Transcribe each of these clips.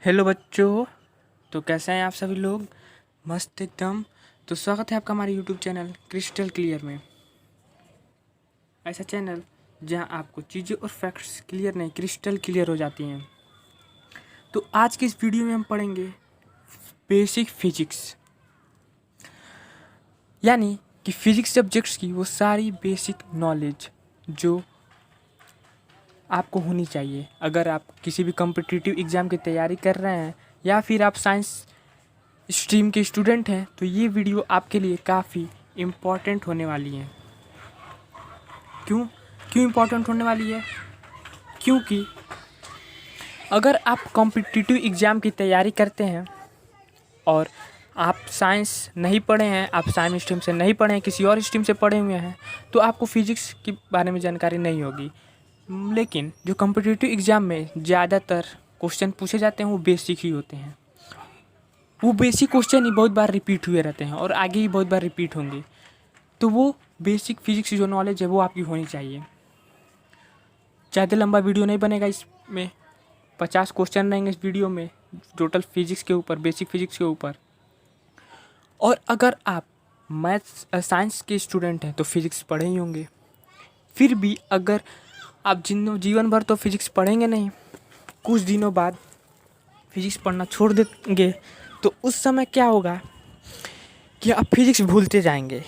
Hello बच्चों। तो कैसे हैं आप सभी लोग? मस्त एकदम। तो स्वागत है आपका हमारे यूट्यूब चैनल क्रिस्टल क्लियर में। ऐसा चैनल जहां आपको चीज़ें और फैक्ट्स क्लियर नहीं क्रिस्टल क्लियर हो जाती हैं। तो आज की इस वीडियो में हम पढ़ेंगे बेसिक फिजिक्स, यानी कि फिजिक्स सब्जेक्ट्स की वो सारी बेसिक नॉलेज जो आपको होनी चाहिए अगर आप किसी भी कॉम्पिटिटिव एग्ज़ाम की तैयारी कर रहे हैं या फिर आप साइंस स्ट्रीम के स्टूडेंट हैं। तो ये वीडियो आपके लिए काफ़ी इम्पॉर्टेंट होने वाली है। क्यों क्यों इम्पॉर्टेंट होने वाली है? क्योंकि अगर आप कॉम्पिटिटिव एग्ज़ाम की तैयारी करते हैं और आप साइंस नहीं पढ़े हैं, आप साइंस स्ट्रीम से नहीं पढ़े हैं, किसी और स्ट्रीम से पढ़े हुए हैं, तो आपको फिजिक्स के बारे में जानकारी नहीं होगी। लेकिन जो कॉम्पिटिटिव एग्ज़ाम में ज़्यादातर क्वेश्चन पूछे जाते हैं वो बेसिक ही होते हैं। वो बेसिक क्वेश्चन ही बहुत बार रिपीट हुए रहते हैं और आगे भी बहुत बार रिपीट होंगे। तो वो बेसिक फिजिक्स की जो नॉलेज है वो आपकी होनी चाहिए। ज़्यादा लंबा वीडियो नहीं बनेगा, इसमें 50 क्वेश्चन रहेंगे इस वीडियो में, टोटल फिजिक्स के ऊपर, बेसिक फिजिक्स के ऊपर। और अगर आप मैथ्स साइंस के स्टूडेंट हैं तो फिजिक्स पढ़े ही होंगे। फिर भी अगर आप जीवन भर तो फिजिक्स पढ़ेंगे नहीं, कुछ दिनों बाद फिजिक्स पढ़ना छोड़ देंगे, तो उस समय क्या होगा कि आप फिजिक्स भूलते जाएंगे।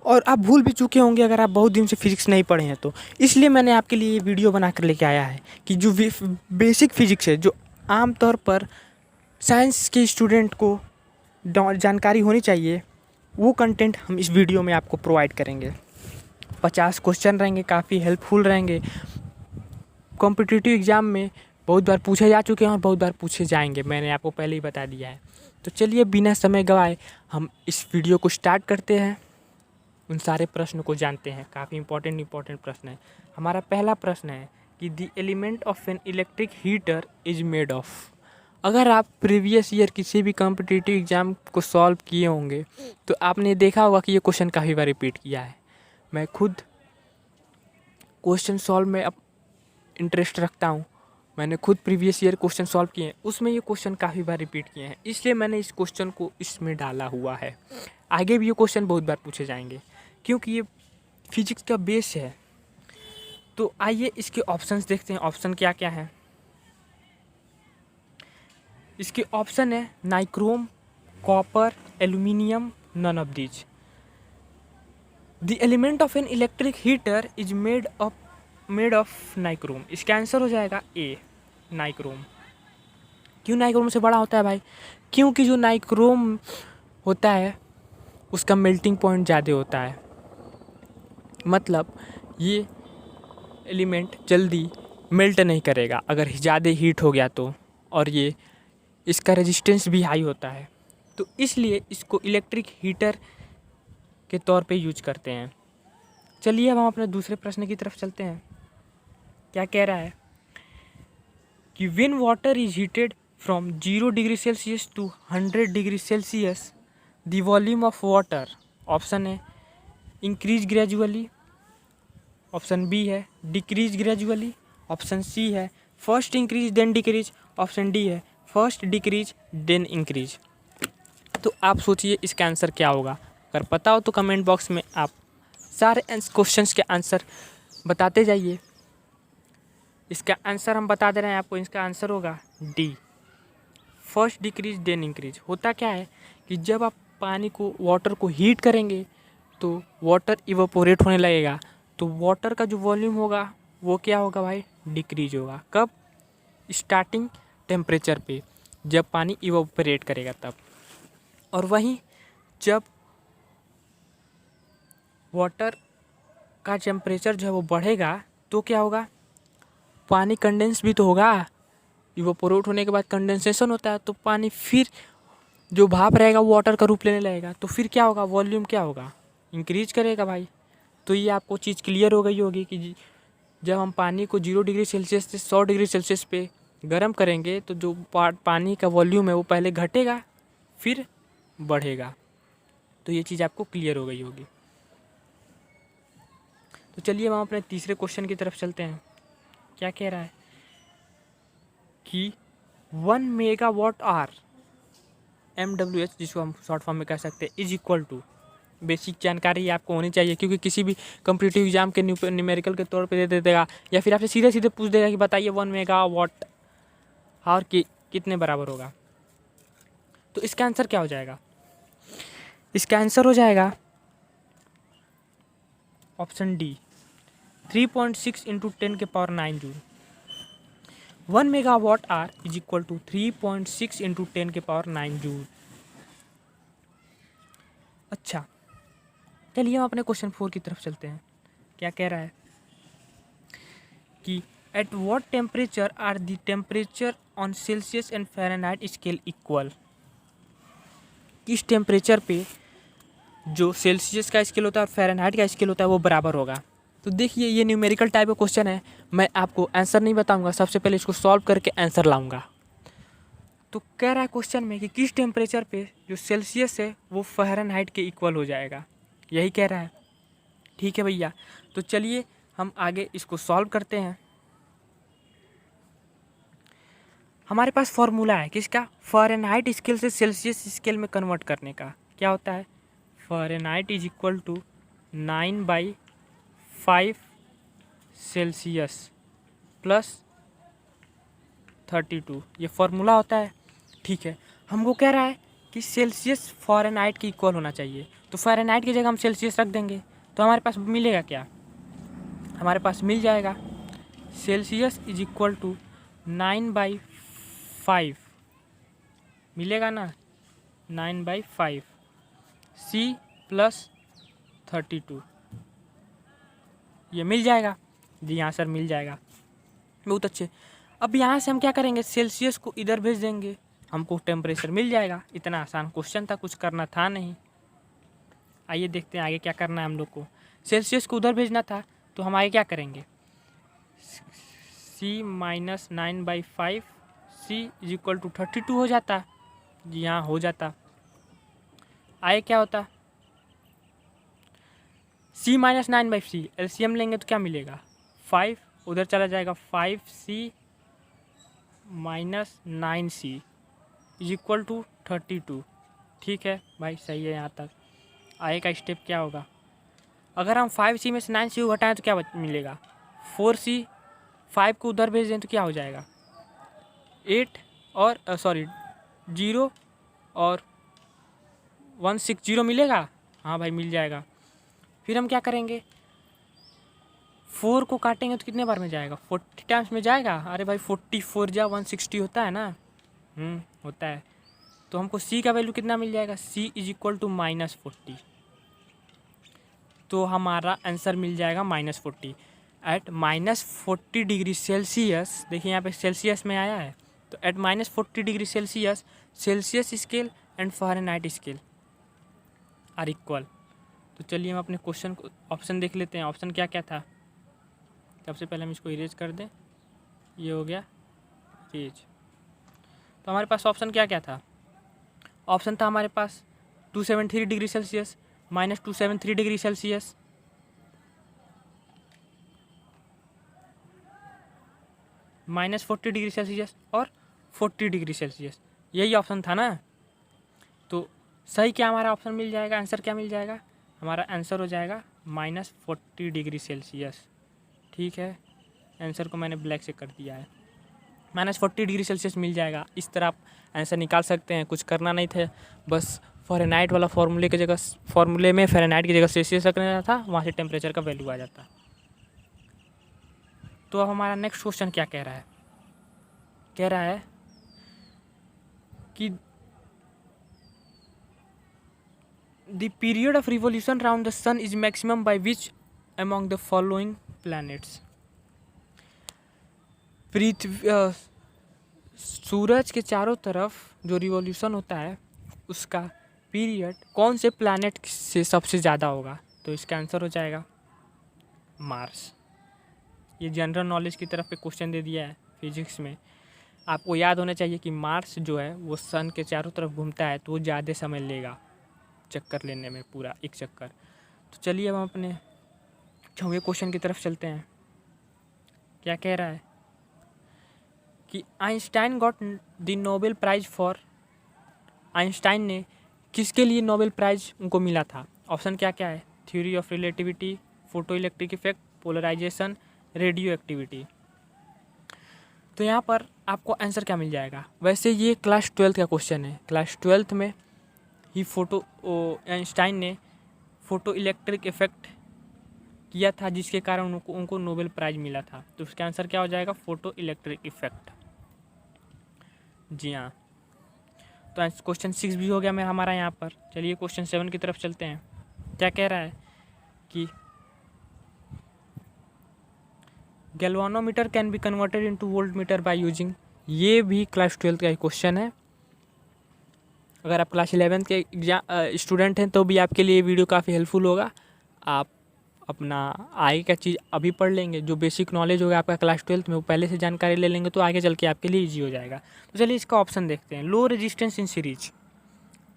और आप भूल भी चुके होंगे अगर आप बहुत दिन से फिजिक्स नहीं पढ़े हैं तो। इसलिए मैंने आपके लिए ये वीडियो बना कर लेके आया है कि जो बेसिक फिजिक्स है, जो आमतौर पर साइंस के स्टूडेंट को जानकारी होनी चाहिए, वो कंटेंट हम इस वीडियो में आपको प्रोवाइड करेंगे। 50 क्वेश्चन रहेंगे, काफ़ी हेल्पफुल रहेंगे। कॉम्पिटिटिव एग्ज़ाम में बहुत बार पूछे जा चुके हैं और बहुत बार पूछे जाएंगे, मैंने आपको पहले ही बता दिया है। तो चलिए बिना समय गवाए हम इस वीडियो को स्टार्ट करते हैं, उन सारे प्रश्न को जानते हैं। काफ़ी इंपॉर्टेंट प्रश्न है। हमारा पहला प्रश्न है कि the element of an electric heater is made of. अगर आप प्रीवियस ईयर किसी भी कॉम्पिटिटिव एग्ज़ाम को सॉल्व किए होंगे तो आपने देखा होगा कि ये क्वेश्चन काफ़ी बार रिपीट किया है। मैं खुद क्वेश्चन सॉल्व में अब इंटरेस्ट रखता हूँ। मैंने खुद प्रीवियस ईयर क्वेश्चन सॉल्व किए हैं, उसमें ये क्वेश्चन काफ़ी बार रिपीट किए हैं, इसलिए मैंने इस क्वेश्चन को इसमें डाला हुआ है। आगे भी ये क्वेश्चन बहुत बार पूछे जाएंगे क्योंकि ये फिजिक्स का बेस है। तो आइए इसके ऑप्शंस देखते हैं। ऑप्शन क्या क्या है? इसके ऑप्शन है nichrome, copper, aluminium, none of these. The element of an electric heater is made of nichrome. इसका आंसर हो जाएगा ए, नाइक्रोम। क्यों नाइक्रोम से बड़ा होता है भाई? क्योंकि जो नाइक्रोम होता है उसका मेल्टिंग पॉइंट ज़्यादा होता है, मतलब ये एलिमेंट जल्दी मेल्ट नहीं करेगा अगर ज़्यादा हीट हो गया तो, और ये इसका रेजिस्टेंस भी हाई होता है, तो इसलिए इसको इलेक्ट्रिक हीटर के तौर पे यूज करते हैं। चलिए अब हम अपने दूसरे प्रश्न की तरफ चलते हैं। क्या कह रहा है कि when water is heated from 0 degree Celsius to 100 degree Celsius the volume of water. Option है इंक्रीज ग्रेजुअली, ऑप्शन बी है डिक्रीज ग्रेजुअली, ऑप्शन सी है first increase then decrease, option D है फर्स्ट डिक्रीज देन इंक्रीज। तो आप सोचिए इसका answer क्या होगा। अगर पता हो तो कमेंट बॉक्स में आप सारे क्वेश्चंस के आंसर बताते जाइए। इसका आंसर हम बता दे रहे हैं आपको, इसका आंसर होगा D, first decrease then increase. होता क्या है कि जब आप पानी को, वाटर को हीट करेंगे तो वाटर इवापोरेट होने लगेगा, तो वाटर का जो वॉल्यूम होगा वो क्या होगा भाई? डिक्रीज होगा। कब? स्टार्टिंग टेम्परेचर पे, जब पानी इवापोरेट करेगा तब। और वहीं जब वाटर का टेम्परेचर जो है वो बढ़ेगा तो क्या होगा? पानी कंडेंस भी तो होगा। इवापोरेट होने के बाद कंडेंसेशन होता है, तो पानी फिर जो भाप रहेगा वो वाटर का रूप लेने लगेगा, तो फिर क्या होगा? वॉल्यूम क्या होगा? इंक्रीज करेगा भाई। तो ये आपको चीज़ क्लियर हो गई होगी कि जब हम पानी को 0 डिग्री सेल्सियस से 100 डिग्री सेल्सियस पे गर्म करेंगे तो जो पानी का वॉल्यूम है वो पहले घटेगा फिर बढ़ेगा। तो ये चीज़ आपको क्लियर हो गई होगी। तो चलिए हम अपने तीसरे क्वेश्चन की तरफ चलते हैं। क्या कह रहा है कि 1 मेगावाट आवर MWH, जिसको हम शॉर्ट फॉर्म में कह सकते हैं, इज इक्वल टू, बेसिक जानकारी आपको होनी चाहिए क्योंकि किसी भी कॉम्पिटिटिव एग्जाम के न्यूमेरिकल के तौर पे दे देगा या फिर आपसे सीधे सीधे पूछ देगा कि बताइए 1 मेगावाट आवर की कितने बराबर होगा। तो इसका आंसर क्या हो जाएगा? इसका आंसर हो जाएगा option D, 3.6 into 10⁻9 joule. 1 megawatt hour is equal to 3.6 into 10⁻9 joule. अच्छा, चलिए हम अपने क्वेश्चन 4 की तरफ चलते हैं। क्या कह रहा है कि at what temperature are the temperature on Celsius and Fahrenheit scale equal. किस टेम्परेचर पे जो सेल्सियस का स्केल होता है और फ़ारेनहाइट का स्केल होता है वो बराबर होगा। तो देखिए ये न्यूमेरिकल टाइप का क्वेश्चन है, मैं आपको आंसर नहीं बताऊंगा, सबसे पहले इसको सॉल्व करके आंसर लाऊंगा। तो कह रहा है क्वेश्चन में कि किस टेम्परेचर पे जो सेल्सियस है वो फ़ारेनहाइट के इक्वल हो जाएगा, यही कह रहा है। ठीक है भैया, तो चलिए हम आगे इसको सॉल्व करते हैं। हमारे पास फॉर्मूला है किसका? फ़ारेनहाइट स्केल से सेल्सियस स्केल में कन्वर्ट करने का। क्या होता है? Fahrenheit is equal to 9/5 Celsius plus 32, ये फॉर्मूला होता है। ठीक है, हमको कह रहा है कि सेल्सियस फ़ारेनहाइट के इक्वल होना चाहिए, तो फ़ारेनहाइट की जगह हम सेल्सियस रख देंगे, तो हमारे पास मिलेगा क्या? हमारे पास मिल जाएगा सेल्सियस इज इक्वल टू 9/5, मिलेगा ना, 9/5 C प्लस 32, ये मिल जाएगा। जी हाँ सर, मिल जाएगा, बहुत अच्छे। अब यहाँ से हम क्या करेंगे, सेल्सियस को इधर भेज देंगे, हमको टेम्परेचर मिल जाएगा। इतना आसान क्वेश्चन था, कुछ करना था नहीं। आइए देखते हैं आगे क्या करना है हम लोग को। सेल्सियस को उधर भेजना था, तो हम आगे क्या करेंगे, C minus 9/5 C is equal to 32 हो जाता। जी हाँ, हो जाता। आगे क्या होता, C माइनस 9/C, LCM लेंगे तो क्या मिलेगा, 5, उधर चला जाएगा 5C minus 9C is equal to 32। ठीक है भाई, सही है यहाँ तक। आगे का स्टेप क्या होगा, अगर हम 5C में से 9C को घटाएं तो क्या मिलेगा, 4C, 5 को उधर भेज दें तो क्या हो जाएगा, 8 और 0 और 160 मिलेगा। हाँ भाई, मिल जाएगा। फिर हम क्या करेंगे, 4 को काटेंगे तो कितने बार में जाएगा, 40 टाइम्स में जाएगा। अरे भाई 44 जा 160 होता है ना, होता है। तो हमको C का वैल्यू कितना मिल जाएगा, C इज इक्वल टू -40। तो हमारा आंसर मिल जाएगा -40 एट -40 डिग्री सेल्सियस। देखिए यहाँ पे सेल्सियस में आया है, तो at -40 degree Celsius Celsius scale and Fahrenheit scale are equal. तो चलिए हम अपने क्वेश्चन को ऑप्शन देख लेते हैं। ऑप्शन क्या क्या था, सबसे पहले हम इसको इरेज कर दें, ये हो गया इरेज। तो हमारे पास ऑप्शन क्या क्या था, ऑप्शन था हमारे पास 273 degree Celsius, -273 degree Celsius, -40 degree Celsius और 40 डिग्री सेल्सियस, यही ऑप्शन था ना। तो सही क्या हमारा ऑप्शन मिल जाएगा, आंसर क्या मिल जाएगा, हमारा आंसर हो जाएगा -40 डिग्री सेल्सियस। ठीक है, आंसर को मैंने ब्लैक से कर दिया है, -40 डिग्री सेल्सियस मिल जाएगा। इस तरह आप आंसर निकाल सकते हैं, कुछ करना नहीं था, बस फ़ारेनहाइट वाला फॉर्मूले की जगह, फॉर्मूले में फ़ारेनहाइट की जगह सेल्सियस रखना था, वहाँ से टेम्परेचर का वैल्यू आ जाता। तो अब हमारा नेक्स्ट क्वेश्चन क्या कह रहा है, कह रहा है कि the period of revolution round the sun is maximum by which among the following planets. पृथ्वी सूरज के चारों तरफ जो रिवॉल्यूशन होता है उसका पीरियड कौन से प्लैनेट से सबसे ज़्यादा होगा, तो इसका आंसर हो जाएगा मार्स। ये जनरल नॉलेज की तरफ पे क्वेश्चन दे दिया है फिजिक्स में। आपको याद होना चाहिए कि मार्स जो है वो सन के चारों तरफ घूमता है, तो वो ज़्यादा समय लेगा चक्कर लेने में, पूरा एक चक्कर। तो चलिए अब हम अपने 6वें क्वेश्चन की तरफ चलते हैं। क्या कह रहा है कि Einstein got the Nobel prize for, Einstein ने किसके लिए नोबेल प्राइज उनको मिला था? ऑप्शन क्या क्या है? Theory of relativity, photo electric effect, polarisation, radio activity. तो यहाँ पर आपको आंसर क्या मिल जाएगा? वैसे ये क्लास 12 का क्वेश्चन है। क्लास 12 में ही आइंस्टाइन ने फोटो इलेक्ट्रिक इफेक्ट किया था, जिसके कारण उनको नोबेल प्राइज मिला था। तो उसका आंसर क्या हो जाएगा? Photo electric effect. जी हाँ, तो क्वेश्चन 6 भी हो गया मेरा हमारा यहाँ पर। चलिए क्वेश्चन 7 की तरफ चलते हैं। क्या कह रहा है कि galvanometer can be converted into voltmeter by using, ये भी क्लास 12 का क्वेश्चन है। अगर आप क्लास 11 के स्टूडेंट हैं तो भी आपके लिए वीडियो काफ़ी हेल्पफुल होगा। आप अपना आगे का चीज़ अभी पढ़ लेंगे, जो बेसिक नॉलेज होगा आपका क्लास 12 में वो पहले से जानकारी ले लेंगे, तो आगे चल के आपके लिए ईजी हो जाएगा। तो चलिए इसका ऑप्शन देखते हैं। Low resistance in series,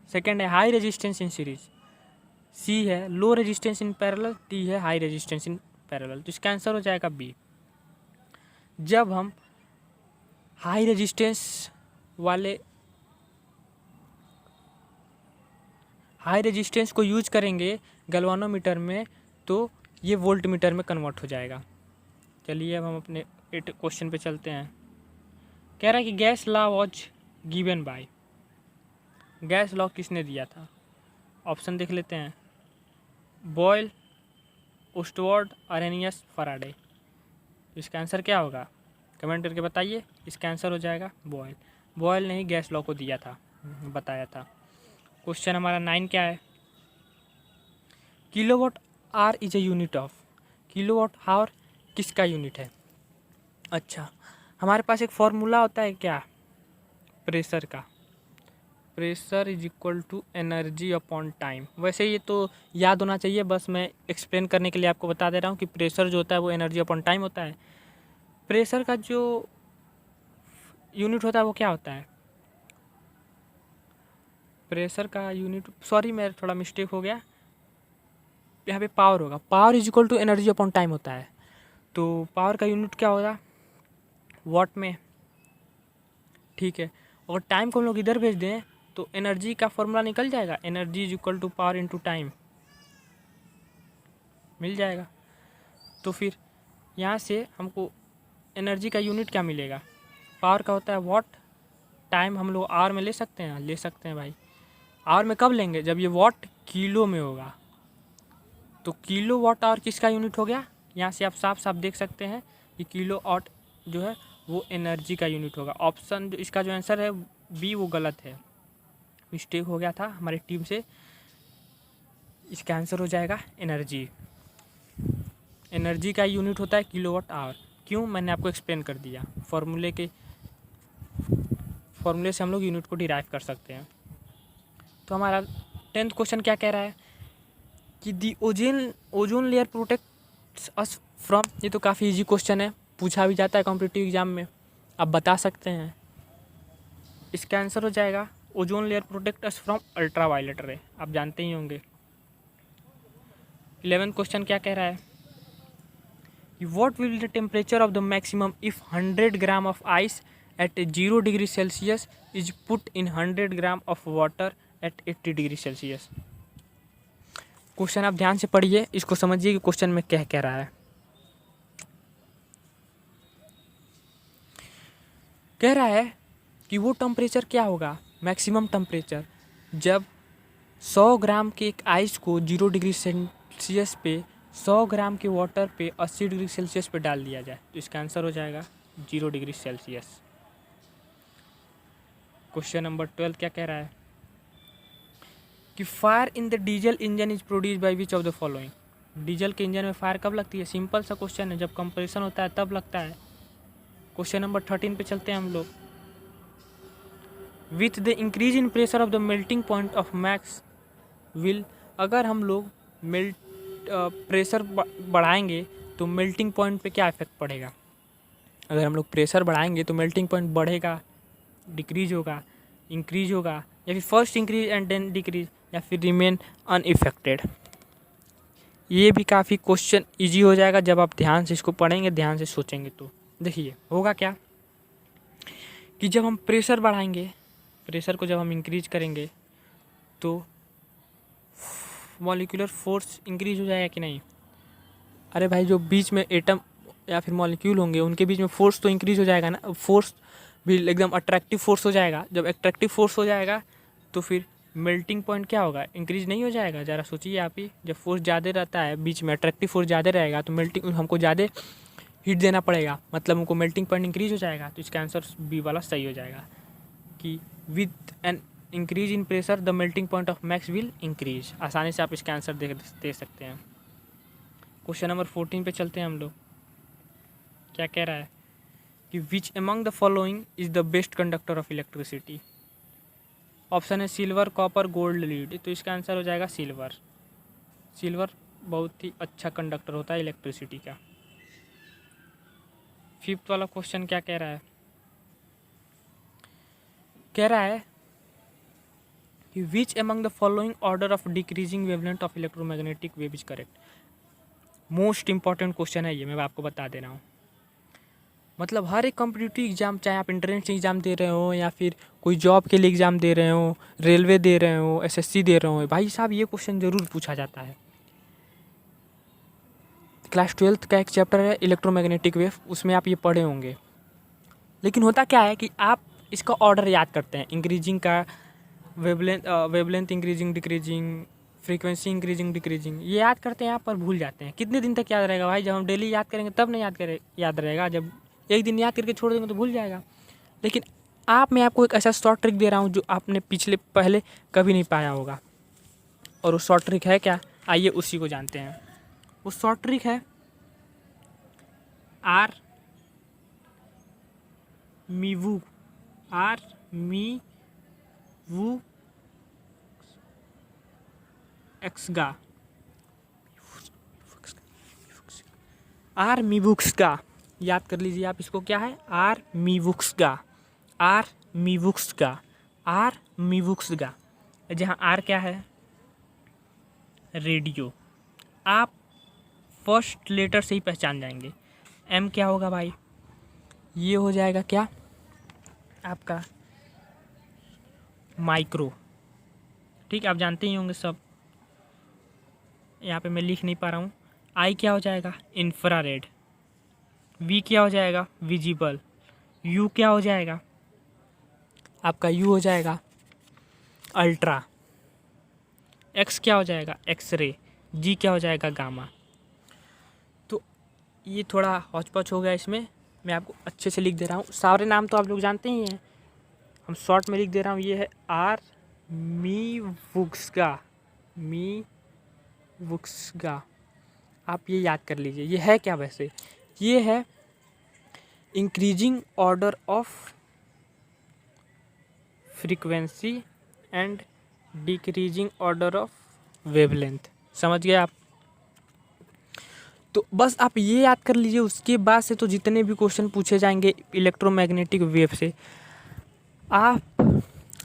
second है हाई रेजिस्टेंस इन सीरीज, सी है low resistance in parallel, D है हाई रेजिस्टेंस इन पैरेलल। तो इसका आंसर हो जाएगा बी। जब हम हाई रेजिस्टेंस को यूज करेंगे गैल्वानोमीटर में, तो ये वोल्टमीटर में कन्वर्ट हो जाएगा। चलिए अब हम अपने क्वेश्चन पे चलते हैं। कह रहा है कि gas law was given by, gas law किसने दिया था? ऑप्शन देख लेते हैं। Boyle, Ostwald, Arrhenius, Faraday. इसका आंसर क्या होगा? कमेंट करके बताइए। इसका आंसर हो जाएगा बॉयल। बॉयल ने ही गैस लॉ को दिया था, बताया था। क्वेश्चन हमारा 9 क्या है? Kilowatt hour is a unit of, kilowatt hour किसका यूनिट है? अच्छा, हमारे पास एक फॉर्मूला होता है क्या प्रेशर का? Pressure is equal to energy upon time. वैसे ये तो याद होना चाहिए, बस मैं एक्सप्लेन करने के लिए आपको बता दे रहा हूँ कि प्रेशर जो होता है वो एनर्जी अपॉन टाइम होता है। प्रेशर का जो यूनिट होता है वो क्या होता है? प्रेशर का यूनिट, सॉरी मेरा थोड़ा मिस्टेक हो गया, यहाँ पे पावर होगा। Power is equal to energy upon time होता है। तो पावर का यूनिट क्या होगा? वॉट में, ठीक है। और टाइम को हम लोग इधर भेज दें तो एनर्जी का फॉर्मूला निकल जाएगा, energy is equal to power into time, मिल जाएगा। तो फिर यहाँ से हमको एनर्जी का यूनिट क्या मिलेगा? पावर का होता है वॉट, टाइम हम लोग आवर में ले सकते हैं, ले सकते हैं भाई। आवर में कब लेंगे? जब ये वॉट किलो में होगा। तो किलो वॉट आवर किसका यूनिट हो गया? यहाँ से आप साफ साफ देख सकते हैं कि किलो वॉट जो है वो एनर्जी का यूनिट होगा। ऑप्शन जो इसका जो आंसर है बी वो गलत है, मिस्टेक हो गया था हमारी टीम से। इसका आंसर हो जाएगा एनर्जी। एनर्जी का यूनिट होता है किलोवाट आवर। क्यों? मैंने आपको एक्सप्लेन कर दिया। फॉर्मूले से हम लोग यूनिट को डिराइव कर सकते हैं। तो हमारा 10th क्वेश्चन क्या कह रहा है कि the ozone layer protects us from, ये तो काफ़ी इजी क्वेश्चन है, पूछा भी जाता है कॉम्पिटिटिव एग्जाम में, आप बता सकते हैं। इसका आंसर हो जाएगा ozone layer protect us from ultra violet ray, आप जानते ही होंगे। 11th क्वेश्चन क्या कह रहा है कि what will the temperature of the maximum if 100 gram of ice eight 0 degree Celsius is put in 100 gram of water at 80 degree Celsius. Question आप ध्यान से पढ़िए, इसको समझिए कि क्वेश्चन में क्या कह रहा है। कह रहा है कि वो टेम्परेचर क्या होगा, मैक्सिमम टेम्परेचर, जब 100 ग्राम के एक आइस को 0 डिग्री सेल्सियस पे 100 ग्राम के वाटर पे 80 डिग्री सेल्सियस पे डाल दिया जाए। तो इसका आंसर हो जाएगा 0 डिग्री सेल्सियस। क्वेश्चन नंबर 12 क्या कह रहा है कि fire in the diesel engine is produce by which of the following. Diesel के इंजन में फायर कब लगती है? सिंपल सा क्वेश्चन है, जब कंप्रेशन होता है तब लगता है। क्वेश्चन नंबर 13 पे चलते हैं हम लोग। With the increase in pressure of the melting point of max will, अगर हम लोग प्रेशर बढ़ाएंगे तो मेल्टिंग पॉइंट पे क्या इफेक्ट पड़ेगा? अगर हम लोग प्रेशर बढ़ाएंगे तो मेल्टिंग पॉइंट बढ़ेगा, डिक्रीज होगा, इंक्रीज होगा, या फिर first increase and then decrease, या फिर रिमेन अनइफेक्टेड। ये भी काफ़ी क्वेश्चन इजी हो जाएगा जब आप ध्यान से इसको पढ़ेंगे, ध्यान से सोचेंगे। तो देखिए होगा क्या कि जब हम प्रेशर बढ़ाएंगे, प्रेशर को जब हम इंक्रीज करेंगे तो मॉलिक्यूलर फोर्स इंक्रीज हो जाएगा कि नहीं। अरे भाई, जो बीच में एटम या फिर मॉलिक्यूल होंगे उनके बीच में फोर्स तो इंक्रीज हो जाएगा ना, फोर्स भी एकदम अट्रैक्टिव फोर्स हो जाएगा। जब अट्रैक्टिव फोर्स हो जाएगा तो फिर मेल्टिंग पॉइंट क्या होगा, इंक्रीज नहीं हो जाएगा। ज़रा सोचिए आप ही, जब फोर्स ज़्यादा रहता है बीच में, अट्रैक्टिव फोर्स ज़्यादा रहेगा तो मेल्टिंग हमको ज़्यादा हीट देना पड़ेगा, मतलब हमको मेल्टिंग पॉइंट इंक्रीज हो जाएगा। तो इसका आंसर बी वाला सही हो जाएगा कि with an increase in pressure the melting point of max will increase. आसानी से आप इसका आंसर दे सकते हैं। क्वेश्चन नंबर 14 पे चलते हैं हम लोग। क्या कह रहा है कि which among the following is the best conductor of electricity. Option है सिल्वर, कॉपर, गोल्ड, लीड। तो इसका आंसर हो जाएगा सिल्वर। सिल्वर बहुत ही अच्छा कंडक्टर होता है इलेक्ट्रिसिटी का। 5th वाला क्वेश्चन क्या कह रहा है, कह रहा है कि which among the following order of decreasing wavelength of electromagnetic wave is correct. Most important question है ये, मैं आपको बता दे रहा हूँ। मतलब हर एक कॉम्पिटिटिव एग्जाम, चाहे आप एंट्रेंस एग्जाम दे रहे हो या फिर कोई जॉब के लिए एग्जाम दे रहे हो, रेलवे दे रहे हो, एसएससी दे रहे हो, भाई साहब ये क्वेश्चन जरूर पूछा जाता है। क्लास 12th का एक चैप्टर है इलेक्ट्रोमैग्नेटिक वेव, उसमें आप ये पढ़े होंगे। लेकिन होता क्या है कि आप इसका ऑर्डर याद करते हैं, इंक्रीजिंग का, wavelength increasing decreasing, frequency increasing decreasing, ये याद करते हैं आप पर भूल जाते हैं। कितने दिन तक याद रहेगा भाई, जब हम डेली याद करेंगे तब नहीं याद रहेगा। जब एक दिन याद करके छोड़ देंगे तो भूल जाएगा। लेकिन मैं आपको एक ऐसा शॉर्ट ट्रिक दे रहा हूँ जो आपने पहले कभी नहीं पाया होगा। और वो शॉर्ट ट्रिक है क्या, आइए उसी को जानते हैं। वो शॉर्ट ट्रिक है आर मी वू एक्सगा, आर मीवुक्स का, याद कर लीजिए आप इसको। क्या है, आर मीवुक्स का, जहाँ आर क्या है, रेडियो। आप फर्स्ट लेटर से ही पहचान जाएंगे। एम क्या होगा भाई, ये हो जाएगा क्या आपका माइक्रो। ठीक, आप जानते ही होंगे सब, यहाँ पे मैं लिख नहीं पा रहा हूँ। आई क्या हो जाएगा, इंफ्रारेड। वी क्या हो जाएगा, विजिबल। यू क्या हो जाएगा आपका, यू हो जाएगा अल्ट्रा। एक्स क्या हो जाएगा, एक्सरे। जी क्या हो जाएगा, गामा। तो ये थोड़ा हौच-पौच हो गया, इसमें मैं आपको अच्छे से लिख दे रहा हूँ। सारे नाम तो आप लोग जानते ही हैं, हम शॉर्ट में लिख दे रहा हूँ। ये है आर मीवुक्सगा, आप ये याद कर लीजिए। ये है क्या वैसे, ये है increasing order of frequency and decreasing order of wavelength. समझ गए आप। तो बस आप ये याद कर लीजिए, उसके बाद से तो जितने भी क्वेश्चन पूछे जाएंगे इलेक्ट्रोमैग्नेटिक वेव से आप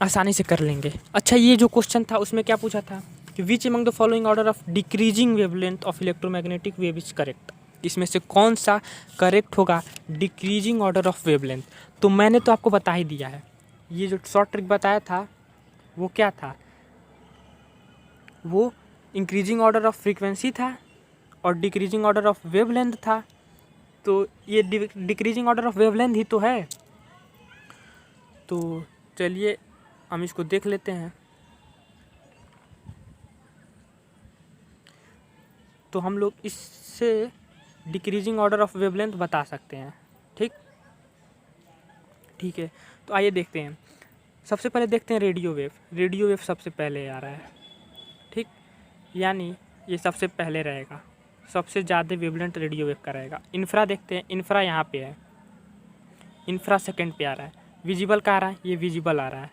आसानी से कर लेंगे। अच्छा, ये जो क्वेश्चन था उसमें क्या पूछा था कि which among the following order of decreasing wavelength of electromagnetic wave is correct. इसमें से कौन सा करेक्ट होगा, डिक्रीजिंग ऑर्डर ऑफ वेवलेंथ। तो मैंने तो आपको बता ही दिया है, ये जो शॉर्ट ट्रिक बताया था वो क्या था, वो इंक्रीजिंग ऑर्डर ऑफ फ्रीक्वेंसी था और डिक्रीजिंग ऑर्डर ऑफ वेवलेंथ था। तो ये डिक्रीजिंग ऑर्डर ऑफ वेवलेंथ ही तो है। तो चलिए हम इसको देख लेते हैं। तो हम लोग इससे डिक्रीजिंग ऑर्डर ऑफ वेवलेंथ बता सकते हैं। ठीक है, तो आइए देखते हैं। सबसे पहले देखते हैं रेडियो वेव। रेडियो वेव सबसे पहले आ रहा है, ठीक, यानी ये सबसे पहले रहेगा, सबसे ज़्यादा वेवलेंथ रेडियो वेव का रहेगा। इन्फ्रा देखते हैं, इन्फ्रा यहाँ पे है, इन्फ्रा सेकंड पे आ रहा है। विजिबल का आ रहा है, ये विजिबल आ रहा है।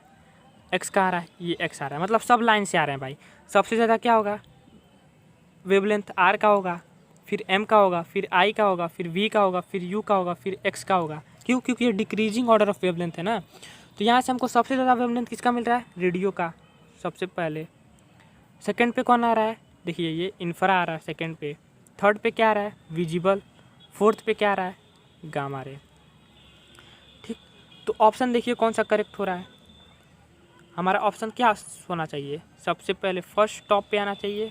एक्स का आ रहा है, ये एक्स आ रहा है, मतलब सब लाइन से आ रहे हैं भाई। सबसे ज़्यादा क्या होगा, वेवलेंथ आर का होगा, फिर एम का होगा, फिर आई का होगा, फिर वी का होगा, फिर यू का होगा, फिर एक्स का होगा। क्यों, क्योंकि ये डिक्रीजिंग ऑर्डर ऑफ वेवलेंथ है ना। तो यहाँ से हमको सबसे ज़्यादा वेवलेंथ किसका मिल रहा है, रेडियो का सबसे पहले। सेकंड पे कौन आ रहा है, देखिए ये इन्फ्रा आ रहा है सेकंड पे। थर्ड पे क्या आ रहा है, विजिबल। फोर्थ पे क्या आ रहा है, गामा रे। ठीक, तो ऑप्शन देखिए कौन सा करेक्ट हो रहा है। हमारा ऑप्शन क्या होना चाहिए, सबसे पहले फर्स्ट टॉप पे आना चाहिए,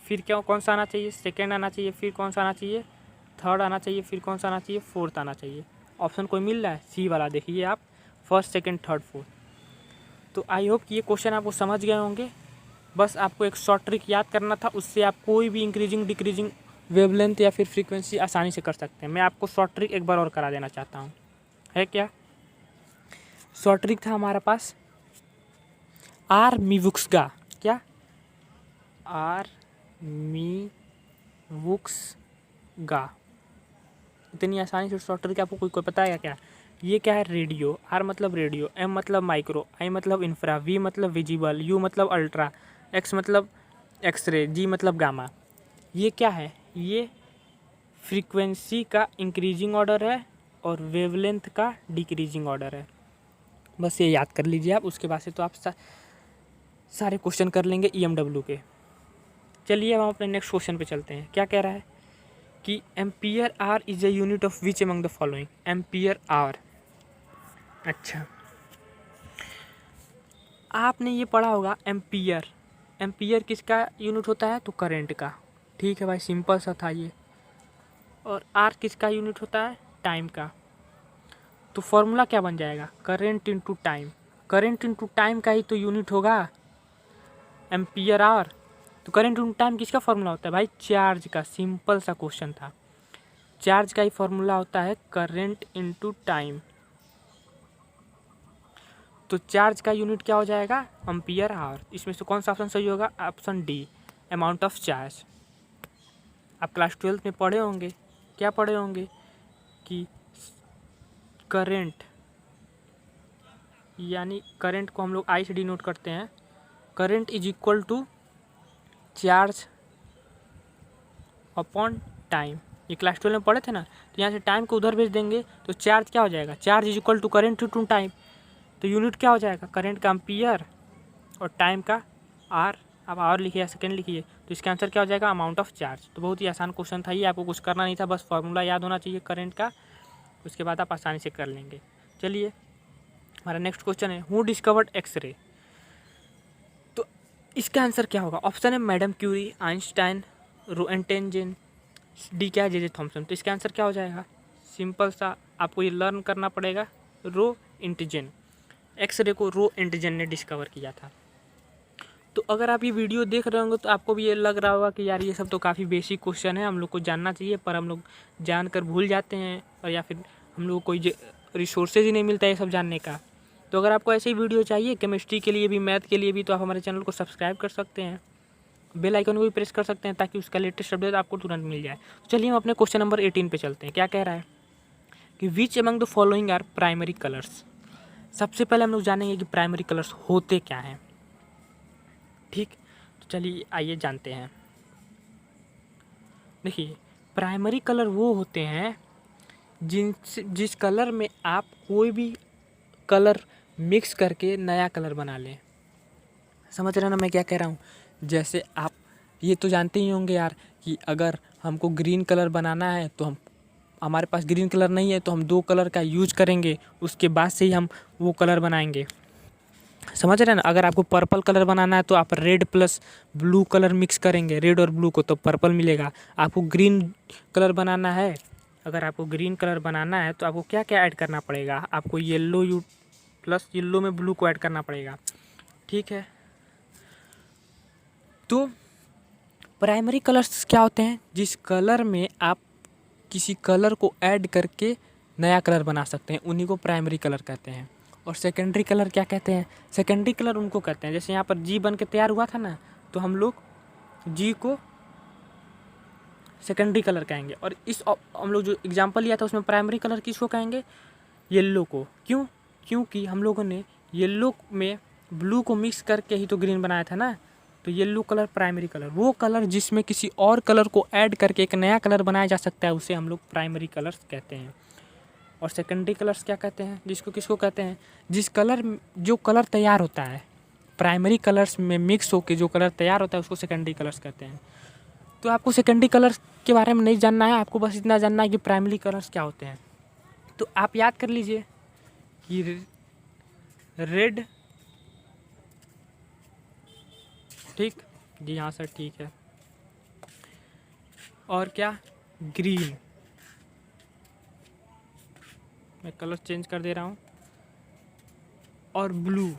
फिर क्या कौन सा आना चाहिए, सेकेंड आना चाहिए, फिर कौन सा आना चाहिए, थर्ड आना चाहिए, फिर कौन सा आना चाहिए, फोर्थ आना चाहिए। ऑप्शन कोई मिल रहा है, सी वाला देखिए आप, फर्स्ट सेकेंड थर्ड फोर्थ। तो आई होप कि ये क्वेश्चन आपको समझ गए होंगे। बस आपको एक शॉर्ट ट्रिक याद करना था, उससे आप कोई भी इंक्रीजिंग डिक्रीजिंग वेवलेंथ या फिर फ्रीक्वेंसी आसानी से कर सकते हैं। मैं आपको शॉर्ट ट्रिक एक बार और करा देना चाहता हूँ, है क्या शॉर्ट ट्रिक था हमारे पास, आर मीवुक्स गा, क्या आर मी वुक्स गा। इतनी आसानी से शॉर्ट ट्रिक आपको कोई पता है क्या। ये क्या है, रेडियो, आर मतलब रेडियो, एम मतलब माइक्रो, आई मतलब इंफ्रा, वी मतलब विजिबल, यू मतलब अल्ट्रा, एक्स मतलब एक्सरे, जी मतलब गामा। ये क्या है, ये फ्रीक्वेंसी का इंक्रीजिंग ऑर्डर है और वेवलेंथ का डिक्रीजिंग ऑर्डर है। बस ये याद कर लीजिए आप, उसके बाद से तो आप सारे क्वेश्चन कर लेंगे EMW के। चलिए अब हम अपने नेक्स्ट क्वेश्चन पे चलते हैं। क्या कह रहा है कि ampere hour is a unit of which among the following, ampere hour. अच्छा, आपने ये पढ़ा होगा एम्पियर, एम्पियर किसका यूनिट होता है, तो करंट का। ठीक है भाई, सिंपल सा था ये। और आर किसका यूनिट होता है, टाइम का। तो फॉर्मूला क्या बन जाएगा, current into time, current into time का ही तो यूनिट होगा एम्पियर आवर। तो करंट इनटू टाइम किसका फॉर्मूला होता है भाई, चार्ज का। सिंपल सा क्वेश्चन था, चार्ज का ही फॉर्मूला होता है करंट इनटू टाइम। तो चार्ज का यूनिट क्या हो जाएगा, एम्पियर आवर। इसमें से कौन सा ऑप्शन सही होगा, option D, amount of charge. आप क्लास 12 में पढ़े होंगे, क्या पढ़े होंगे कि करंट, यानी करंट को हम लोग आई से डिनोट करते हैं, current is equal to charge upon time. ये क्लास 12 में पढ़े थे ना। तो यहाँ से टाइम को उधर भेज देंगे तो चार्ज क्या हो जाएगा, charge is equal to current to time. तो यूनिट क्या हो जाएगा, करंट का एम्पियर और टाइम का आर। अब आवर लिखिए या सेकेंड लिखिए, तो इसका आंसर क्या हो जाएगा, अमाउंट ऑफ चार्ज। तो बहुत ही आसान क्वेश्चन था ये, आपको कुछ करना नहीं था, बस फॉर्मूला याद होना चाहिए करंट का, उसके बाद आप आसानी से कर लेंगे। चलिए हमारा नेक्स्ट क्वेश्चन है, हु डिस्कवर्ड एक्सरे। तो इसका आंसर क्या होगा, ऑप्शन है मैडम क्यूरी, आइंस्टाइन, रोएंटेंजन, डी क्या है, जे थॉमसन। तो इसका आंसर क्या हो जाएगा, सिंपल सा आपको ये लर्न करना पड़ेगा, रो इंटीजन। एक्सरे को रो इंटीजन ने डिस्कवर किया था। तो अगर आप ये वीडियो देख रहे होंगे तो आपको भी ये लग रहा होगा कि यार ये सब तो काफ़ी बेसिक क्वेश्चन है, हम लोग को जानना चाहिए, पर हम लोग जानकर भूल जाते हैं, और या फिर हम लोग को कोई रिसोर्सेज ही नहीं मिलता है ये सब जानने का। तो अगर आपको ऐसे ही वीडियो चाहिए केमिस्ट्री के लिए भी, मैथ के लिए भी, तो आप हमारे चैनल को सब्सक्राइब कर सकते हैं, बेल आइकन को भी प्रेस कर सकते हैं, ताकि उसका लेटेस्ट अपडेट आपको तुरंत मिल जाए। तो चलिए हम अपने क्वेश्चन नंबर 18 पे चलते हैं। क्या कह रहा है कि which among the following are primary colours. सबसे पहले हम लोग जानेंगे कि प्राइमरी कलर्स होते क्या हैं। ठीक, तो चलिए आइए जानते हैं। देखिए, प्राइमरी कलर वो होते हैं जिस कलर में आप कोई भी कलर मिक्स करके नया कलर बना लें। समझ रहे हैं ना मैं क्या कह रहा हूँ। जैसे आप ये तो जानते ही होंगे यार कि अगर हमको ग्रीन कलर बनाना है तो हमारे पास ग्रीन कलर नहीं है, तो हम 2 कलर का यूज करेंगे, उसके बाद से ही हम वो कलर बनाएंगे। समझ रहे हैं ना। अगर आपको पर्पल कलर बनाना है तो आप red plus blue colour mix करेंगे, रेड और ब्लू को, तो पर्पल मिलेगा। आपको ग्रीन कलर बनाना है, अगर आपको ग्रीन कलर बनाना है तो आपको क्या क्या ऐड करना पड़ेगा, आपको येलो प्लस येलो में ब्लू को ऐड करना पड़ेगा। ठीक है, तो प्राइमरी कलर्स क्या होते हैं, जिस कलर में आप किसी कलर को ऐड करके नया कलर बना सकते हैं, उन्हीं को प्राइमरी कलर कहते हैं। और सेकेंडरी कलर क्या कहते हैं, सेकेंडरी कलर उनको कहते हैं, जैसे यहाँ पर जी बन के तैयार हुआ था ना, तो हम लोग जी को सेकेंडरी कलर कहेंगे। और इस हम लोग जो एग्जांपल लिया था उसमें प्राइमरी कलर किसको कहेंगे, येलो को। क्यों, क्योंकि हम लोगों ने येलो में ब्लू को मिक्स करके ही तो ग्रीन बनाया था ना। तो येलो कलर प्राइमरी कलर, वो कलर जिसमें किसी और कलर को ऐड करके एक नया कलर बनाया जा सकता है, उसे हम लोग प्राइमरी कलर्स कहते हैं। और सेकेंडरी कलर्स क्या कहते हैं, जिसको किसको कहते हैं, जिस कलर जो कलर तैयार होता है प्राइमरी कलर्स में मिक्स होकर जो कलर तैयार होता है उसको सेकेंडरी कलर्स कहते हैं। तो आपको सेकेंडरी कलर्स के बारे में नहीं जानना है, आपको बस इतना जानना है कि प्राइमरी कलर्स क्या होते हैं। तो आप याद कर लीजिए कि रेड, ठीक जी हाँ सर ठीक है, और क्या ग्रीन, मैं कलर चेंज कर दे रहा हूँ, और ब्लू।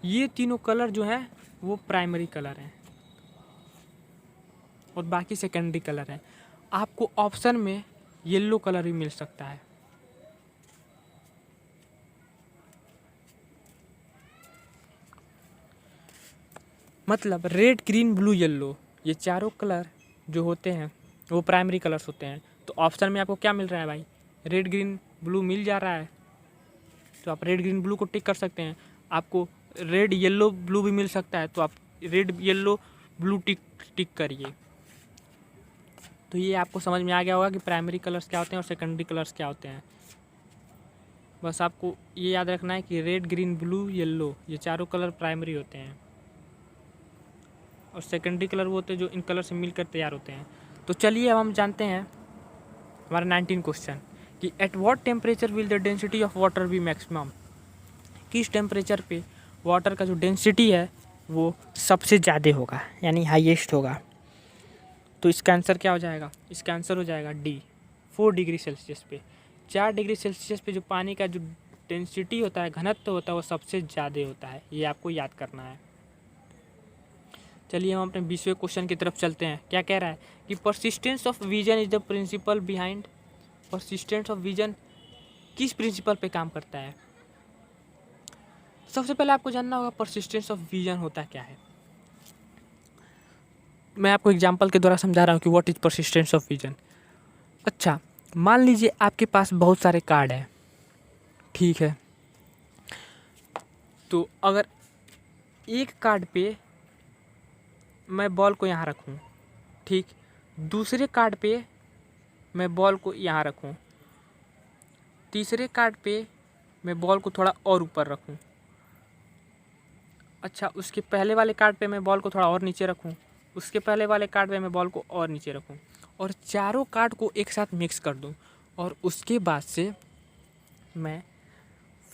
ये तीनों कलर जो हैं वो प्राइमरी कलर हैं और बाकी सेकेंडरी कलर हैं। आपको ऑप्शन में येलो कलर भी मिल सकता है। मतलब रेड, ग्रीन, ब्लू, येलो, ये चारों कलर जो होते हैं वो प्राइमरी कलर्स होते हैं। तो ऑप्शन में आपको क्या मिल रहा है भाई? रेड, ग्रीन, ब्लू मिल जा रहा है, तो आप रेड, ग्रीन, ब्लू को टिक कर सकते हैं। आपको रेड, येलो, ब्लू भी मिल सकता है, तो आप रेड, येलो, ब्लू टिक करिए। तो ये आपको समझ में आ गया होगा कि प्राइमरी कलर्स क्या होते हैं और सेकेंडरी कलर्स क्या होते हैं। बस आपको ये याद रखना है कि रेड, ग्रीन, ब्लू, येलो ये चारों कलर प्राइमरी होते हैं और सेकेंडरी कलर वो होते हैं जो इन कलर से मिलकर तैयार होते हैं। तो चलिए अब हम जानते हैं हमारा 19 क्वेश्चन कि at what temperature will the density of water be maximum. किस टेम्परेचर पे वाटर का जो डेंसिटी है वो सबसे ज़्यादा होगा, यानी हाईएस्ट होगा। तो इसका आंसर क्या हो जाएगा? इसका आंसर हो जाएगा डी, 4 डिग्री सेल्सियस पे। 4 डिग्री सेल्सियस पे जो पानी का जो डेंसिटी होता है, घनत्व होता है, वो सबसे ज़्यादा होता है। ये आपको याद करना है। चलिए हम अपने 20वें क्वेश्चन की तरफ चलते हैं। क्या कह रहा है कि persistence of vision is the principle behind. Persistence of vision किस प्रिंसिपल पे काम करता है? सबसे पहले आपको जानना होगा परसिस्टेंस ऑफ विजन होता क्या है। मैं आपको एग्जांपल के द्वारा समझा रहा हूँ कि what is persistence of vision. अच्छा, मान लीजिए आपके पास बहुत सारे कार्ड हैं, ठीक है। तो अगर एक कार्ड पे मैं बॉल को यहाँ रखूँ, ठीक, दूसरे कार्ड पे मैं बॉल को यहाँ रखूँ, तीसरे कार्ड पे मैं बॉल को थोड़ा और ऊपर रखूँ, अच्छा उसके पहले वाले कार्ड पे मैं बॉल को थोड़ा और नीचे रखूँ, उसके पहले वाले कार्ड पे मैं बॉल को और नीचे रखूँ और चारों कार्ड को एक साथ मिक्स कर दूँ और उसके बाद से मैं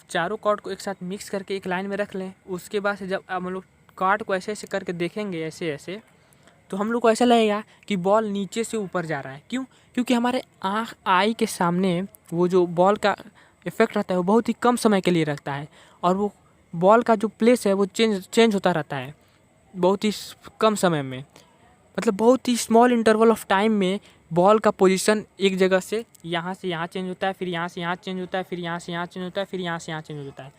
चारों कार्ड को एक साथ मिक्स करके एक लाइन में रख लें। उसके बाद से जब हम लोग कार्ड को ऐसे ऐसे करके देखेंगे, ऐसे ऐसे, तो हम लोग को ऐसा लगेगा कि बॉल नीचे से ऊपर जा रहा है। क्यों? क्योंकि हमारे आई के सामने वो जो बॉल का इफेक्ट रहता है वो बहुत ही कम समय के लिए रहता है और वो बॉल का जो प्लेस है वो चेंज होता रहता है बहुत ही कम समय में। मतलब बहुत ही स्मॉल इंटरवल ऑफ टाइम में बॉल का पोजीशन एक जगह से यहाँ चेंज होता है, फिर यहाँ से यहाँ चेंज होता है, फिर यहाँ से यहाँ चेंज होता है, फिर यहाँ से यहाँ चेंज होता है।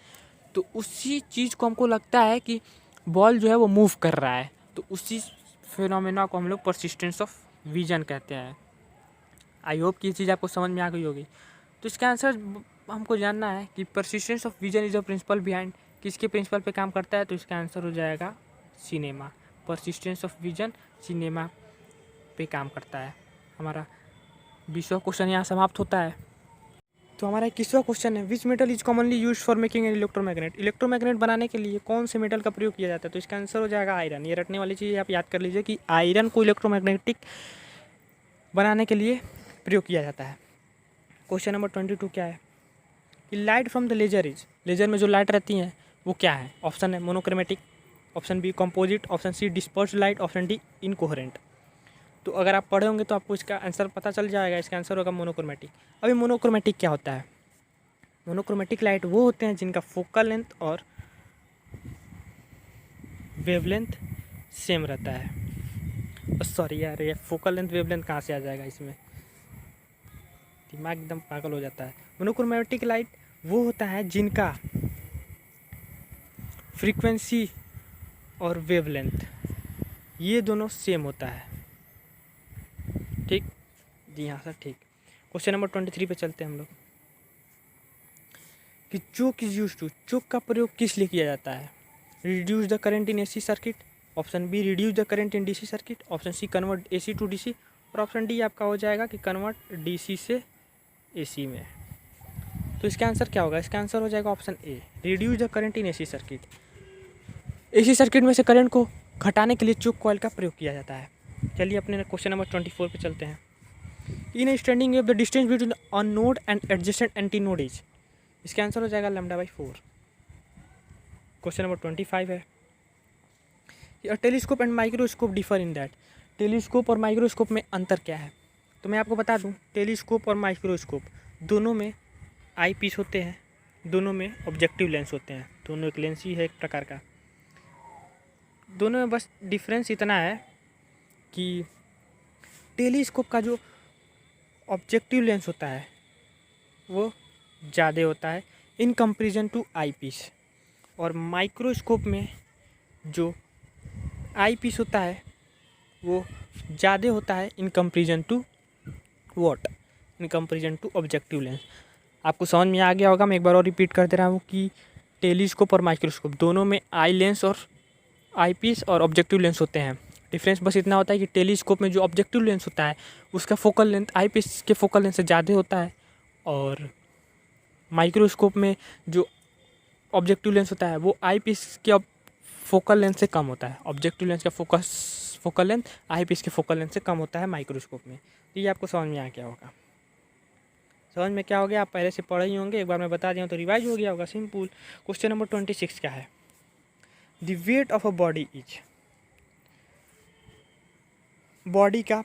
तो उसी चीज़ को हमको लगता है कि बॉल जो है वो मूव कर रहा है, तो उसी फिनोमेना को हम लोग परसिस्टेंस ऑफ विजन कहते हैं। आई होप कि ये चीज़ आपको समझ में आ गई होगी। तो इसका आंसर हमको जानना है कि persistence of vision is the principle behind, किसके प्रिंसिपल पे काम करता है। तो इसका आंसर हो जाएगा cinema. Persistence of vision cinema पे काम करता है। हमारा 20वां क्वेश्चन यहाँ समाप्त होता है। तो हमारा 21वां क्वेश्चन है which metal is commonly use for making an electromagnet. Electromagnet बनाने के लिए कौन से मेटल का प्रयोग किया जाता है। तो इसका आंसर हो जाएगा आयरन। ये रटने वाली चीज़ आप याद कर लीजिए कि आयरन को इलेक्ट्रोमैग्नेटिक बनाने के लिए प्रयोग किया जाता है। क्वेश्चन नंबर 22 क्या है कि light from the laser is, laser में जो लाइट रहती हैं वो क्या है। ऑप्शन है monochromatic, option B composite, option C dispersed light, option D incoherent. तो अगर आप पढ़े होंगे तो आपको इसका आंसर पता चल जाएगा। इसका आंसर होगा मोनोक्रोमेटिक। अभी मोनोक्रोमेटिक क्या होता है? मोनोक्रोमेटिक लाइट वो होते हैं जिनका फोकल लेंथ और वेवलेंथ सेम रहता है। सॉरी यार, ये फोकल लेंथ वेवलेंथ कहाँ से आ जाएगा इसमें, दिमाग एकदम पागल हो जाता है। मोनोक्रोमेटिक लाइट वो होता है जिनका फ्रीक्वेंसी और वेवलेंथ ये दोनों सेम होता है। ठीक जी हाँ सर ठीक। क्वेश्चन नंबर 23 पे चलते हैं हम लोग कि choke is use to, choke का प्रयोग किस लिए किया जाता है। Reduce the current in AC circuit, option B reduce the current in DC circuit, option C convert AC to DC और ऑप्शन डी आपका हो जाएगा कि कन्वर्ट डीसी से एसी में। तो इसका आंसर क्या होगा? इसका आंसर हो जाएगा option A reduce the current in AC circuit. AC circuit में से करंट को घटाने के लिए चोक कॉइल का प्रयोग किया जाता है। चलिए अपने क्वेश्चन नंबर 24 पे चलते हैं। इन standing wave the distance between a node and adjacent anti node is, इसका आंसर हो जाएगा λ/4। क्वेश्चन नंबर 25 है, telescope and microscope differ in that, telescope और माइक्रोस्कोप में अंतर क्या है। तो मैं आपको बता दूं, टेलीस्कोप और माइक्रोस्कोप दोनों में आई पीस होते हैं, दोनों में ऑब्जेक्टिव लेंस होते हैं, दोनों एक लेंस ही है एक प्रकार का। दोनों में बस डिफरेंस इतना है कि टेलीस्कोप का जो ऑब्जेक्टिव लेंस होता है वो ज़्यादा होता है in comparison to eye piece, और माइक्रोस्कोप में जो आई पीस होता है वो ज़्यादा होता है in comparison to what, in comparison to objective lens. आपको समझ में आ गया होगा, मैं एक बार और रिपीट कर दे रहा हूँ कि टेलीस्कोप और माइक्रोस्कोप दोनों में आई लेंस और आई पीस और ऑब्जेक्टिव लेंस होते हैं। डिफरेंस बस इतना होता है कि टेलीस्कोप में जो ऑब्जेक्टिव लेंस होता है उसका फोकल लेंथ आई पीस के फोकल लेंथ से ज़्यादा होता है, और माइक्रोस्कोप में जो ऑब्जेक्टिव लेंस होता है वो आई पीस के फोकल लेंथ से कम होता है। ऑब्जेक्टिव लेंस का फोकल लेंथ आई पीस के फोकल लेंथ से कम होता है माइक्रोस्कोप में। तो ये आपको समझ में आ गया होगा। समझ में क्या हो गया, आप पहले से पढ़े ही होंगे, एक बार मैं बता दिया तो रिवाइज हो गया होगा। सिंपल। क्वेश्चन नंबर 26 क्या है, the weight of a body is, body का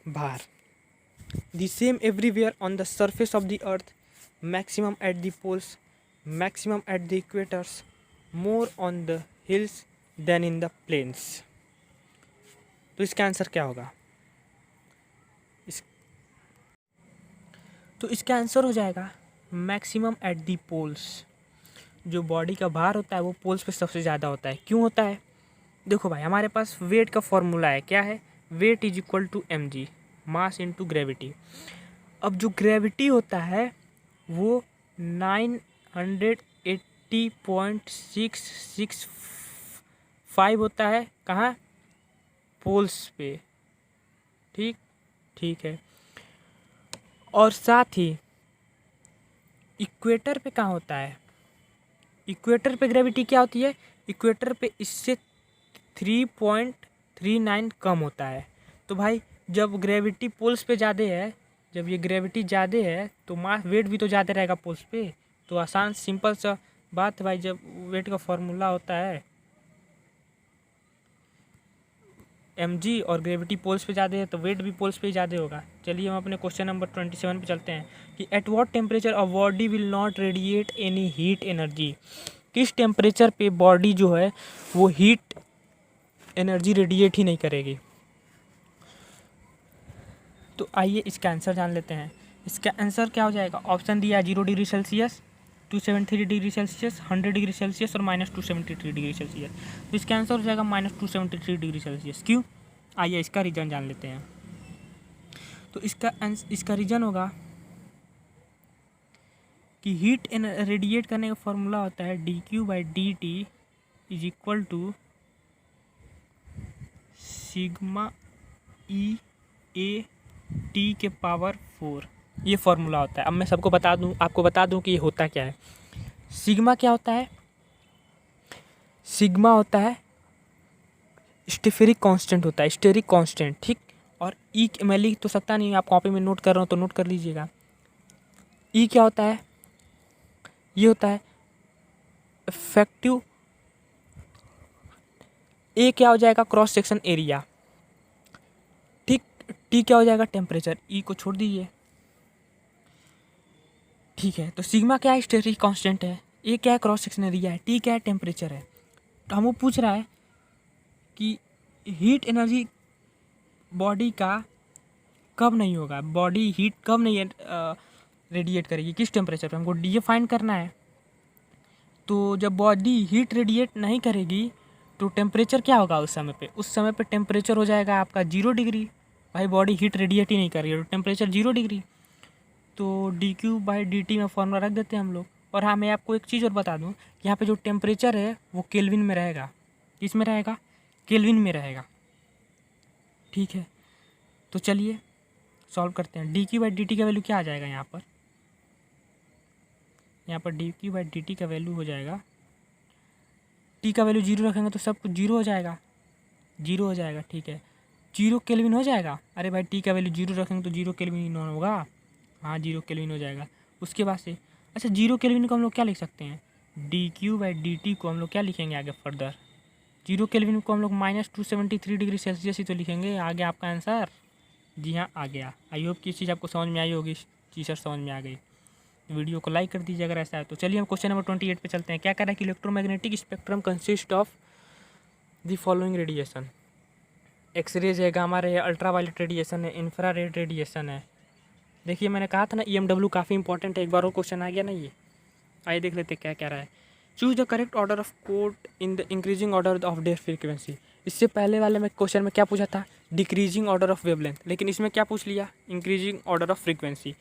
भार, the same everywhere on the surface of the earth, maximum at the poles, maximum at the equators, more on the hills than in the plains. तो इसका answer क्या होगा, तो इसका answer हो जाएगा मैक्सिमम एट दी पोल्स। जो body का भार होता है वो पोल्स पे सबसे ज़्यादा होता है। क्यों होता है, देखो भाई हमारे पास वेट का फॉर्मूला है, क्या है, weight is equal to mg, mass into gravity. अब जो ग्रेविटी होता है वो 980.665 होता है, कहाँ, पोल्स पे। ठीक ठीक है, और साथ ही इक्वेटर पे कहाँ होता है, इक्वेटर पे ग्रेविटी क्या होती है, इक्वेटर पे इससे 3.39 कम होता है। तो भाई जब ग्रेविटी पोल्स पे ज़्यादा है, जब ये ग्रेविटी ज़्यादा है तो मास वेट भी तो ज़्यादा रहेगा पोल्स पे। तो आसान सिंपल सा बात है भाई, जब वेट का फॉर्मूला होता है mg और ग्रेविटी पोल्स पे ज़्यादा है तो वेट भी पोल्स पे ही ज़्यादा होगा। चलिए हम अपने क्वेश्चन नंबर 27 पे चलते हैं कि at what temperature a body will not radiate any heat energy, किस टेम्परेचर पे बॉडी जो है वो हीट एनर्जी रेडिएट ही नहीं करेगी। तो आइए इसका आंसर जान लेते हैं। इसका आंसर क्या हो जाएगा, ऑप्शन दिया 0 degree Celsius, 273 degree Celsius, 100 degree Celsius और -273 डिग्री सेल्सियस। तो इसका आंसर हो जाएगा -273 डिग्री सेल्सियस। क्यों, आइए इसका रीज़न जान लेते हैं। तो इसका रीज़न होगा कि हीट रेडिएट करने का फॉर्मूला होता है dQ/dt is equal to sigma E/A/T के पावर 4, ये फॉर्मूला होता है। अब मैं सबको बता दूं, आपको बता दूं कि ये होता क्या है। सिग्मा क्या होता है, सिग्मा होता है स्टेफेरिक कांस्टेंट होता है, स्टेरिक कांस्टेंट, ठीक। और ई मैं लिख तो सकता नहीं, आप कॉपी में नोट कर रहा हूँ तो नोट कर लीजिएगा। ई क्या होता है, ये होता है इफेक्टिव, ए क्या हो जाएगा क्रॉस सेक्शन एरिया, ठीक। टी क्या हो जाएगा टेम्परेचर, ई को छोड़ दीजिए, ठीक है। तो सिग्मा क्या है, स्टेरिक कांस्टेंट है, ए क्या है क्रॉस सेक्शन एरिया है, टी क्या है टेम्परेचर है। तो हम वो पूछ रहा है कि हीट एनर्जी बॉडी का कब नहीं होगा, बॉडी हीट कब नहीं रेडिएट करेगी, किस टेम्परेचर पे, हमको डी फाइंड करना है। तो जब बॉडी हीट रेडिएट नहीं करेगी तो टेम्परेचर क्या होगा उस समय पे, उस समय पे टेम्परेचर हो जाएगा आपका 0 डिग्री। भाई बॉडी हीट रेडिएट ही नहीं कर रही है तो टेम्परेचर 0 डिग्री। तो dQ/dt में फॉर्मूला रख देते हैं हम लोग। और हाँ, मैं आपको एक चीज़ और बता दूँ, यहाँ पे जो टेम्परेचर है वो केल्विन में रहेगा, किस में रहेगा, केल्विन में रहेगा, ठीक है। तो चलिए सॉल्व करते हैं। dQ/dt का वैल्यू क्या आ जाएगा यहाँ पर, यहाँ पर dQ/dt का वैल्यू हो जाएगा, टी का वैल्यू 0 रखेंगे तो सब कुछ 0 हो जाएगा, 0 हो जाएगा, ठीक है। 0 केल्विन हो जाएगा। अरे भाई टी का वैल्यू 0 रखेंगे तो 0 केल्विन होगा। हाँ 0 केल्विन हो जाएगा। उसके बाद से अच्छा 0 केल्विन को हम लोग क्या लिख सकते हैं, dQ/dt को हम लोग क्या लिखेंगे आगे फर्दर, 0 केल्विन को हम लोग -273 डिग्री सेल्सियस ही तो लिखेंगे। आगे आपका आंसर जी हाँ आ गया। आई होप कि चीज़ आपको समझ में आई होगी, चीज़ समझ में आ गई। वीडियो को लाइक कर दीजिए अगर ऐसा है तो। चलिए हम क्वेश्चन नंबर 28 पे चलते हैं। क्या कह रहा है कि electromagnetic spectrum consist of the following radiation. X rays है, गामा रे है, अल्ट्रावायलेट रेडिएशन है, इंफ्रारेड रेडिएशन है। देखिए मैंने कहा था ना EMW काफ़ी इंपॉर्टेंट है, एक बार और क्वेश्चन आ गया ना ये। आइए देख लेते क्या कह रहा है। Choose the correct order of code in the increasing order of their frequency. इससे पहले वाले में क्वेश्चन में क्या पूछा था, डिक्रीजिंग ऑर्डर ऑफ वेवलेंथ, लेकिन इसमें क्या पूछ लिया, इंक्रीजिंग ऑर्डर ऑफ फ्रीक्वेंसी।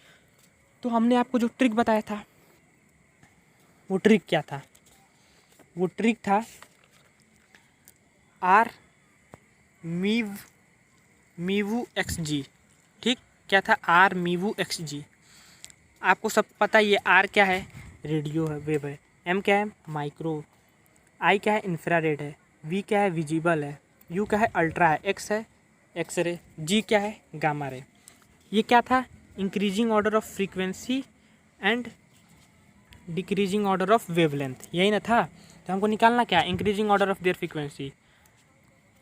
तो हमने आपको जो ट्रिक बताया था वो ट्रिक क्या था, वो ट्रिक था आर मीवू एक्स जी। ठीक, क्या था, आर मीवू एक्स जी। आपको सब पता है ये आर क्या है, रेडियो है, वेव है, एम क्या है, माइक्रो, आई क्या है, इंफ्रारेड है, वी क्या है, विजिबल है, यू क्या है, अल्ट्रा है, एक्स है एक्सरे, जी क्या है, गामा रे। ये क्या था, increasing order of frequency and decreasing order of wavelength, यही ना था। तो हमको निकालना क्या, increasing order of their frequency,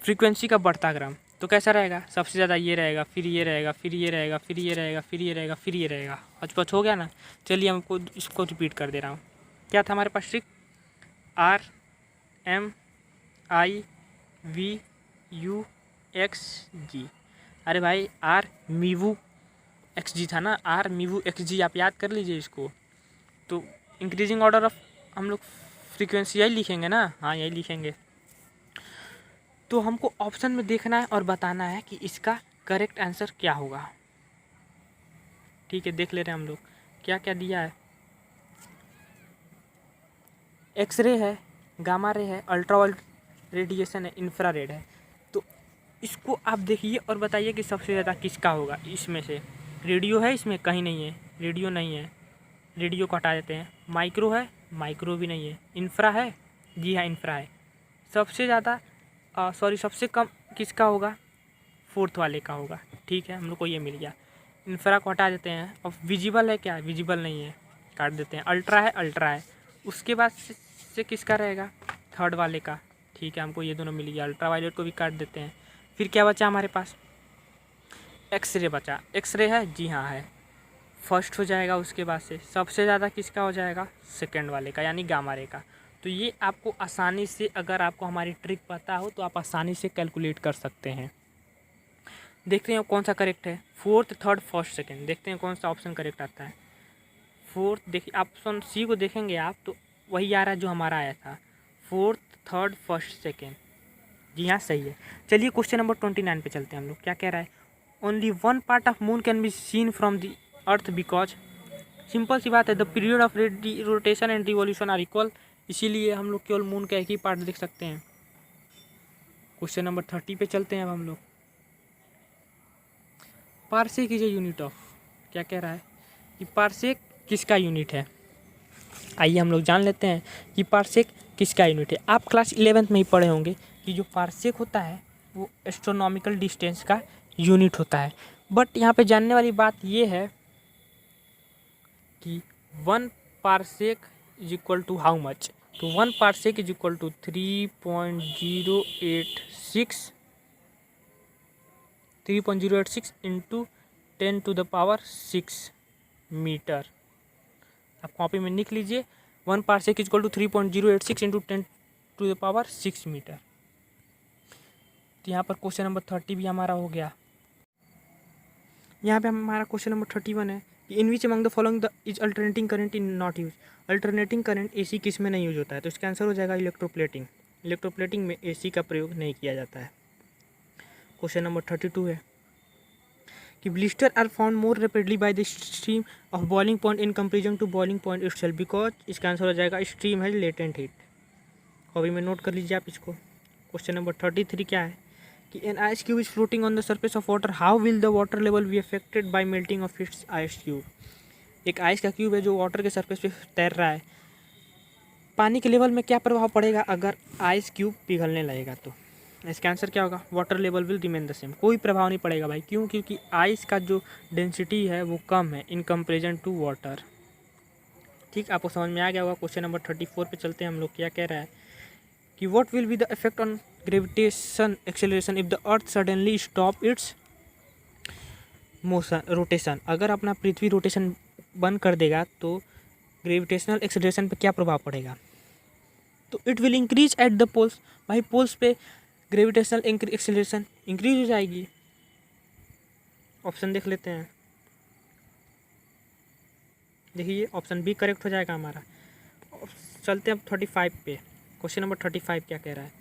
frequency का बढ़ता क्रम। तो कैसा रहेगा, सबसे ज़्यादा ये रहेगा, फिर ये रहेगा, फिर ये रहेगा, फिर ये रहेगा, फिर ये रहेगा, फिर ये रहेगा। हचपच हो गया ना। चलिए हमको इसको रिपीट कर दे रहा हूँ। क्या था हमारे पास trick, R M I V U X G. अरे भाई आर मीवू एक्स जी था ना, आर मीवू एक्स जी, आप याद कर लीजिए इसको। तो इंक्रीजिंग ऑर्डर ऑफ हम लोग फ्रीक्वेंसी यही लिखेंगे ना, हाँ यही लिखेंगे। तो हमको ऑप्शन में देखना है और बताना है कि इसका करेक्ट आंसर क्या होगा। ठीक है, देख ले रहे हैं हम लोग क्या क्या दिया है। एक्सरे है, गामा रे है, अल्ट्रावायलेट रेडिएशन है, इंफ्रारेड है। तो इसको आप देखिए और बताइए कि सबसे ज़्यादा किसका होगा इसमें से। रेडियो है इसमें, कहीं नहीं है, रेडियो नहीं है, रेडियो को हटा देते हैं। माइक्रो है, माइक्रो भी नहीं है। इंफ्रा है, जी हाँ इंफ्रा है। सबसे ज़्यादा सबसे कम किसका होगा, फोर्थ वाले का होगा। ठीक है, हम लोग को ये मिल गया। इंफ्रा को हटा देते हैं। और विजिबल है क्या, विजिबल नहीं है, काट देते हैं। अल्ट्रा है, अल्ट्रा है। उसके बाद से किसका रहेगा, थर्ड वाले का। ठीक है, हमको ये दोनों मिल गया। अल्ट्रा वायलेट को भी काट देते हैं। फिर क्या बचा हमारे पास, एक्सरे बचा। एक्सरे है, जी हाँ है, फर्स्ट हो जाएगा। उसके बाद से सबसे ज़्यादा किसका हो जाएगा, सेकेंड वाले का, यानी गामा रे का। तो ये आपको आसानी से, अगर आपको हमारी ट्रिक पता हो तो आप आसानी से कैलकुलेट कर सकते हैं। देखते हैं कौन सा करेक्ट है, फोर्थ, थर्ड, फर्स्ट, सेकेंड। देखते हैं कौन सा ऑप्शन करेक्ट आता है। फोर्थ, देखिए ऑप्शन सी को देखेंगे आप तो वही आ रहा है जो हमारा आया था, फोर्थ, थर्ड, फर्स्ट, सेकेंड। जी हाँ सही है। चलिए क्वेश्चन नंबर 29 पे चलते हैं हम लोग। क्या कह रहा है, only one part of moon can be seen from the earth because, simple सी बात है, the period of rotation and revolution are equal. इसीलिए हम लोग केवल मून का एक ही पार्ट देख सकते हैं। क्वेश्चन नंबर 30 पे चलते हैं अब हम लोग। Parsec is a unit of, क्या कह रहा है कि पार्सेक किसका यूनिट है। आइए हम लोग जान लेते हैं कि पार्सेक किसका यूनिट है। आप क्लास 11th में ही पढ़े होंगे कि जो पार्सेक होता है वो एस्ट्रोनॉमिकल डिस्टेंस का यूनिट होता है। बट यहाँ पे जानने वाली बात ये है कि 1 parsec is equal to how much. तो 1 parsec is equal to 3.086 into 10⁻6 metre. आप कॉपी में लिख लीजिए, 1 parsec is equal to 3.086 into 10⁻6 metre. तो यहाँ पर क्वेश्चन नंबर 30 भी हमारा हो गया। यहाँ पे हमारा क्वेश्चन नंबर 31 है कि in which among the following the is alternating current in not use. Alternating current AC किस में नहीं यूज होता है, तो इसका आंसर हो जाएगा इलेक्ट्रोप्लेटिंग। इलेक्ट्रोप्लेटिंग में एसी का प्रयोग नहीं किया जाता है। क्वेश्चन नंबर 32 है कि blister are found more rapidly by the steam of boiling point in comparison to boiling point itself because, इसका आंसर हो जाएगा स्ट्रीम है लेटेंट हीट। कॉपी में नोट कर लीजिए आप इसको। क्वेश्चन नंबर 33 क्या है कि an ice cube is floating on the surface of water, how will the water level be affected by melting of its ice cube. एक आइस का क्यूब है जो वाटर के सरफेस पे तैर रहा है, पानी के लेवल में क्या प्रभाव पड़ेगा अगर आइस क्यूब पिघलने लगेगा। तो इसका आंसर क्या होगा? Water level will remain the same, कोई प्रभाव नहीं पड़ेगा भाई। क्यों? क्योंकि आइस का जो डेंसिटी है वो कम है इन कंपेरिजन टू वाटर। ठीक, आपको समझ में आ गया होगा। क्वेश्चन नंबर 34 पे चलते हैं हम लोग। क्या कह रहा है कि what will be the effect on gravitation acceleration if the earth suddenly stop it's motion rotation. अगर अपना पृथ्वी रोटेशन बंद कर देगा तो ग्रेविटेशनल एक्सेलरेशन पे क्या प्रभाव पड़ेगा? तो it will increase at the poles. भाई पोल्स पे ग्रेविटेशनल एक्सेलरेशन इंक्रीज हो जाएगी। ऑप्शन देख लेते हैं। देखिए ऑप्शन बी करेक्ट हो जाएगा हमारा। चलते हैं अब 35 पे। क्वेश्चन नंबर 35 क्या कह रहा है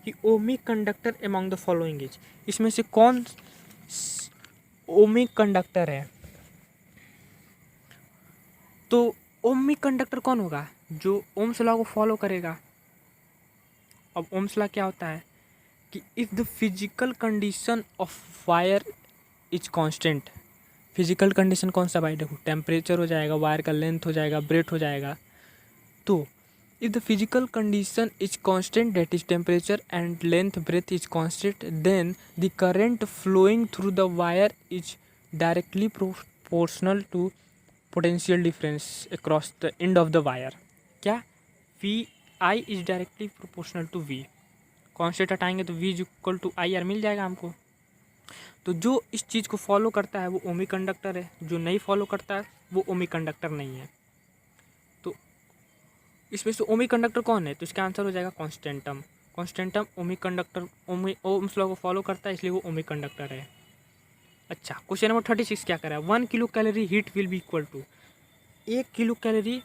कि ohmic conductor among the following is. इसमें से कौन ओमिक कंडक्टर है? तो ओमिक कंडक्टर कौन होगा? जो ओम्स लॉ को फॉलो करेगा। अब ओम्स लॉ क्या होता है कि if the physical condition of wire is constant. Physical condition कौन सा भाई? देखो टेम्परेचर हो जाएगा, वायर का लेंथ हो जाएगा, ब्रेथ हो जाएगा। तो if the physical condition is constant, that is temperature and length breadth is constant, then the current flowing through the wire is directly proportional to potential difference across the end of the wire. क्या? V I is directly proportional to V. Constant हटाएंगे तो V is equal to I R मिल जाएगा हमको। तो जो इस चीज़ को फॉलो करता है वो ओमिक कंडक्टर है, जो नहीं फॉलो करता है वो ओमिक कंडक्टर नहीं है। तो इसमें से ओमिक कंडक्टर कौन है? तो इसका आंसर हो जाएगा कॉन्स्टेंटम। कॉन्स्टेंटम ओमिक कंडक्टर ओम्स लॉ को फॉलो करता है, इसलिए वो ओमिक कंडक्टर है। अच्छा, क्वेश्चन नंबर 36 क्या कर रहा है? 1 kilo calorie heat will be equal to. 1 kilo calorie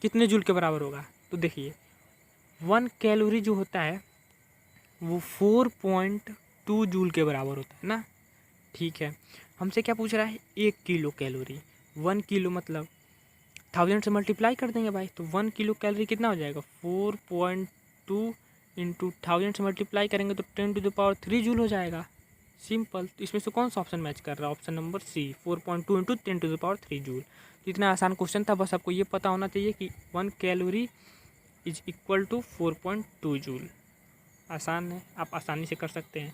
कितने जूल के बराबर होगा? तो देखिए 1 कैलोरी जो होता है वो 4.2 जूल के बराबर होता है ना। ठीक है, हमसे क्या पूछ रहा है? 1 किलो कैलोरी। 1 किलो मतलब 1000 से मल्टीप्लाई कर देंगे भाई, तो 1 किलो कैलोरी कितना हो जाएगा? 4.2 इंटू 1000 से मल्टीप्लाई करेंगे तो 10⁻³ जूल हो जाएगा। सिंपल। तो इसमें से कौन सा ऑप्शन मैच कर रहा है? Option number C, 4.2 into 10⁻³ joule. तो इतना आसान क्वेश्चन था, बस आपको ये पता होना चाहिए कि 1 calorie is equal to 4.2 joule. आसान है, आप आसानी से कर सकते हैं।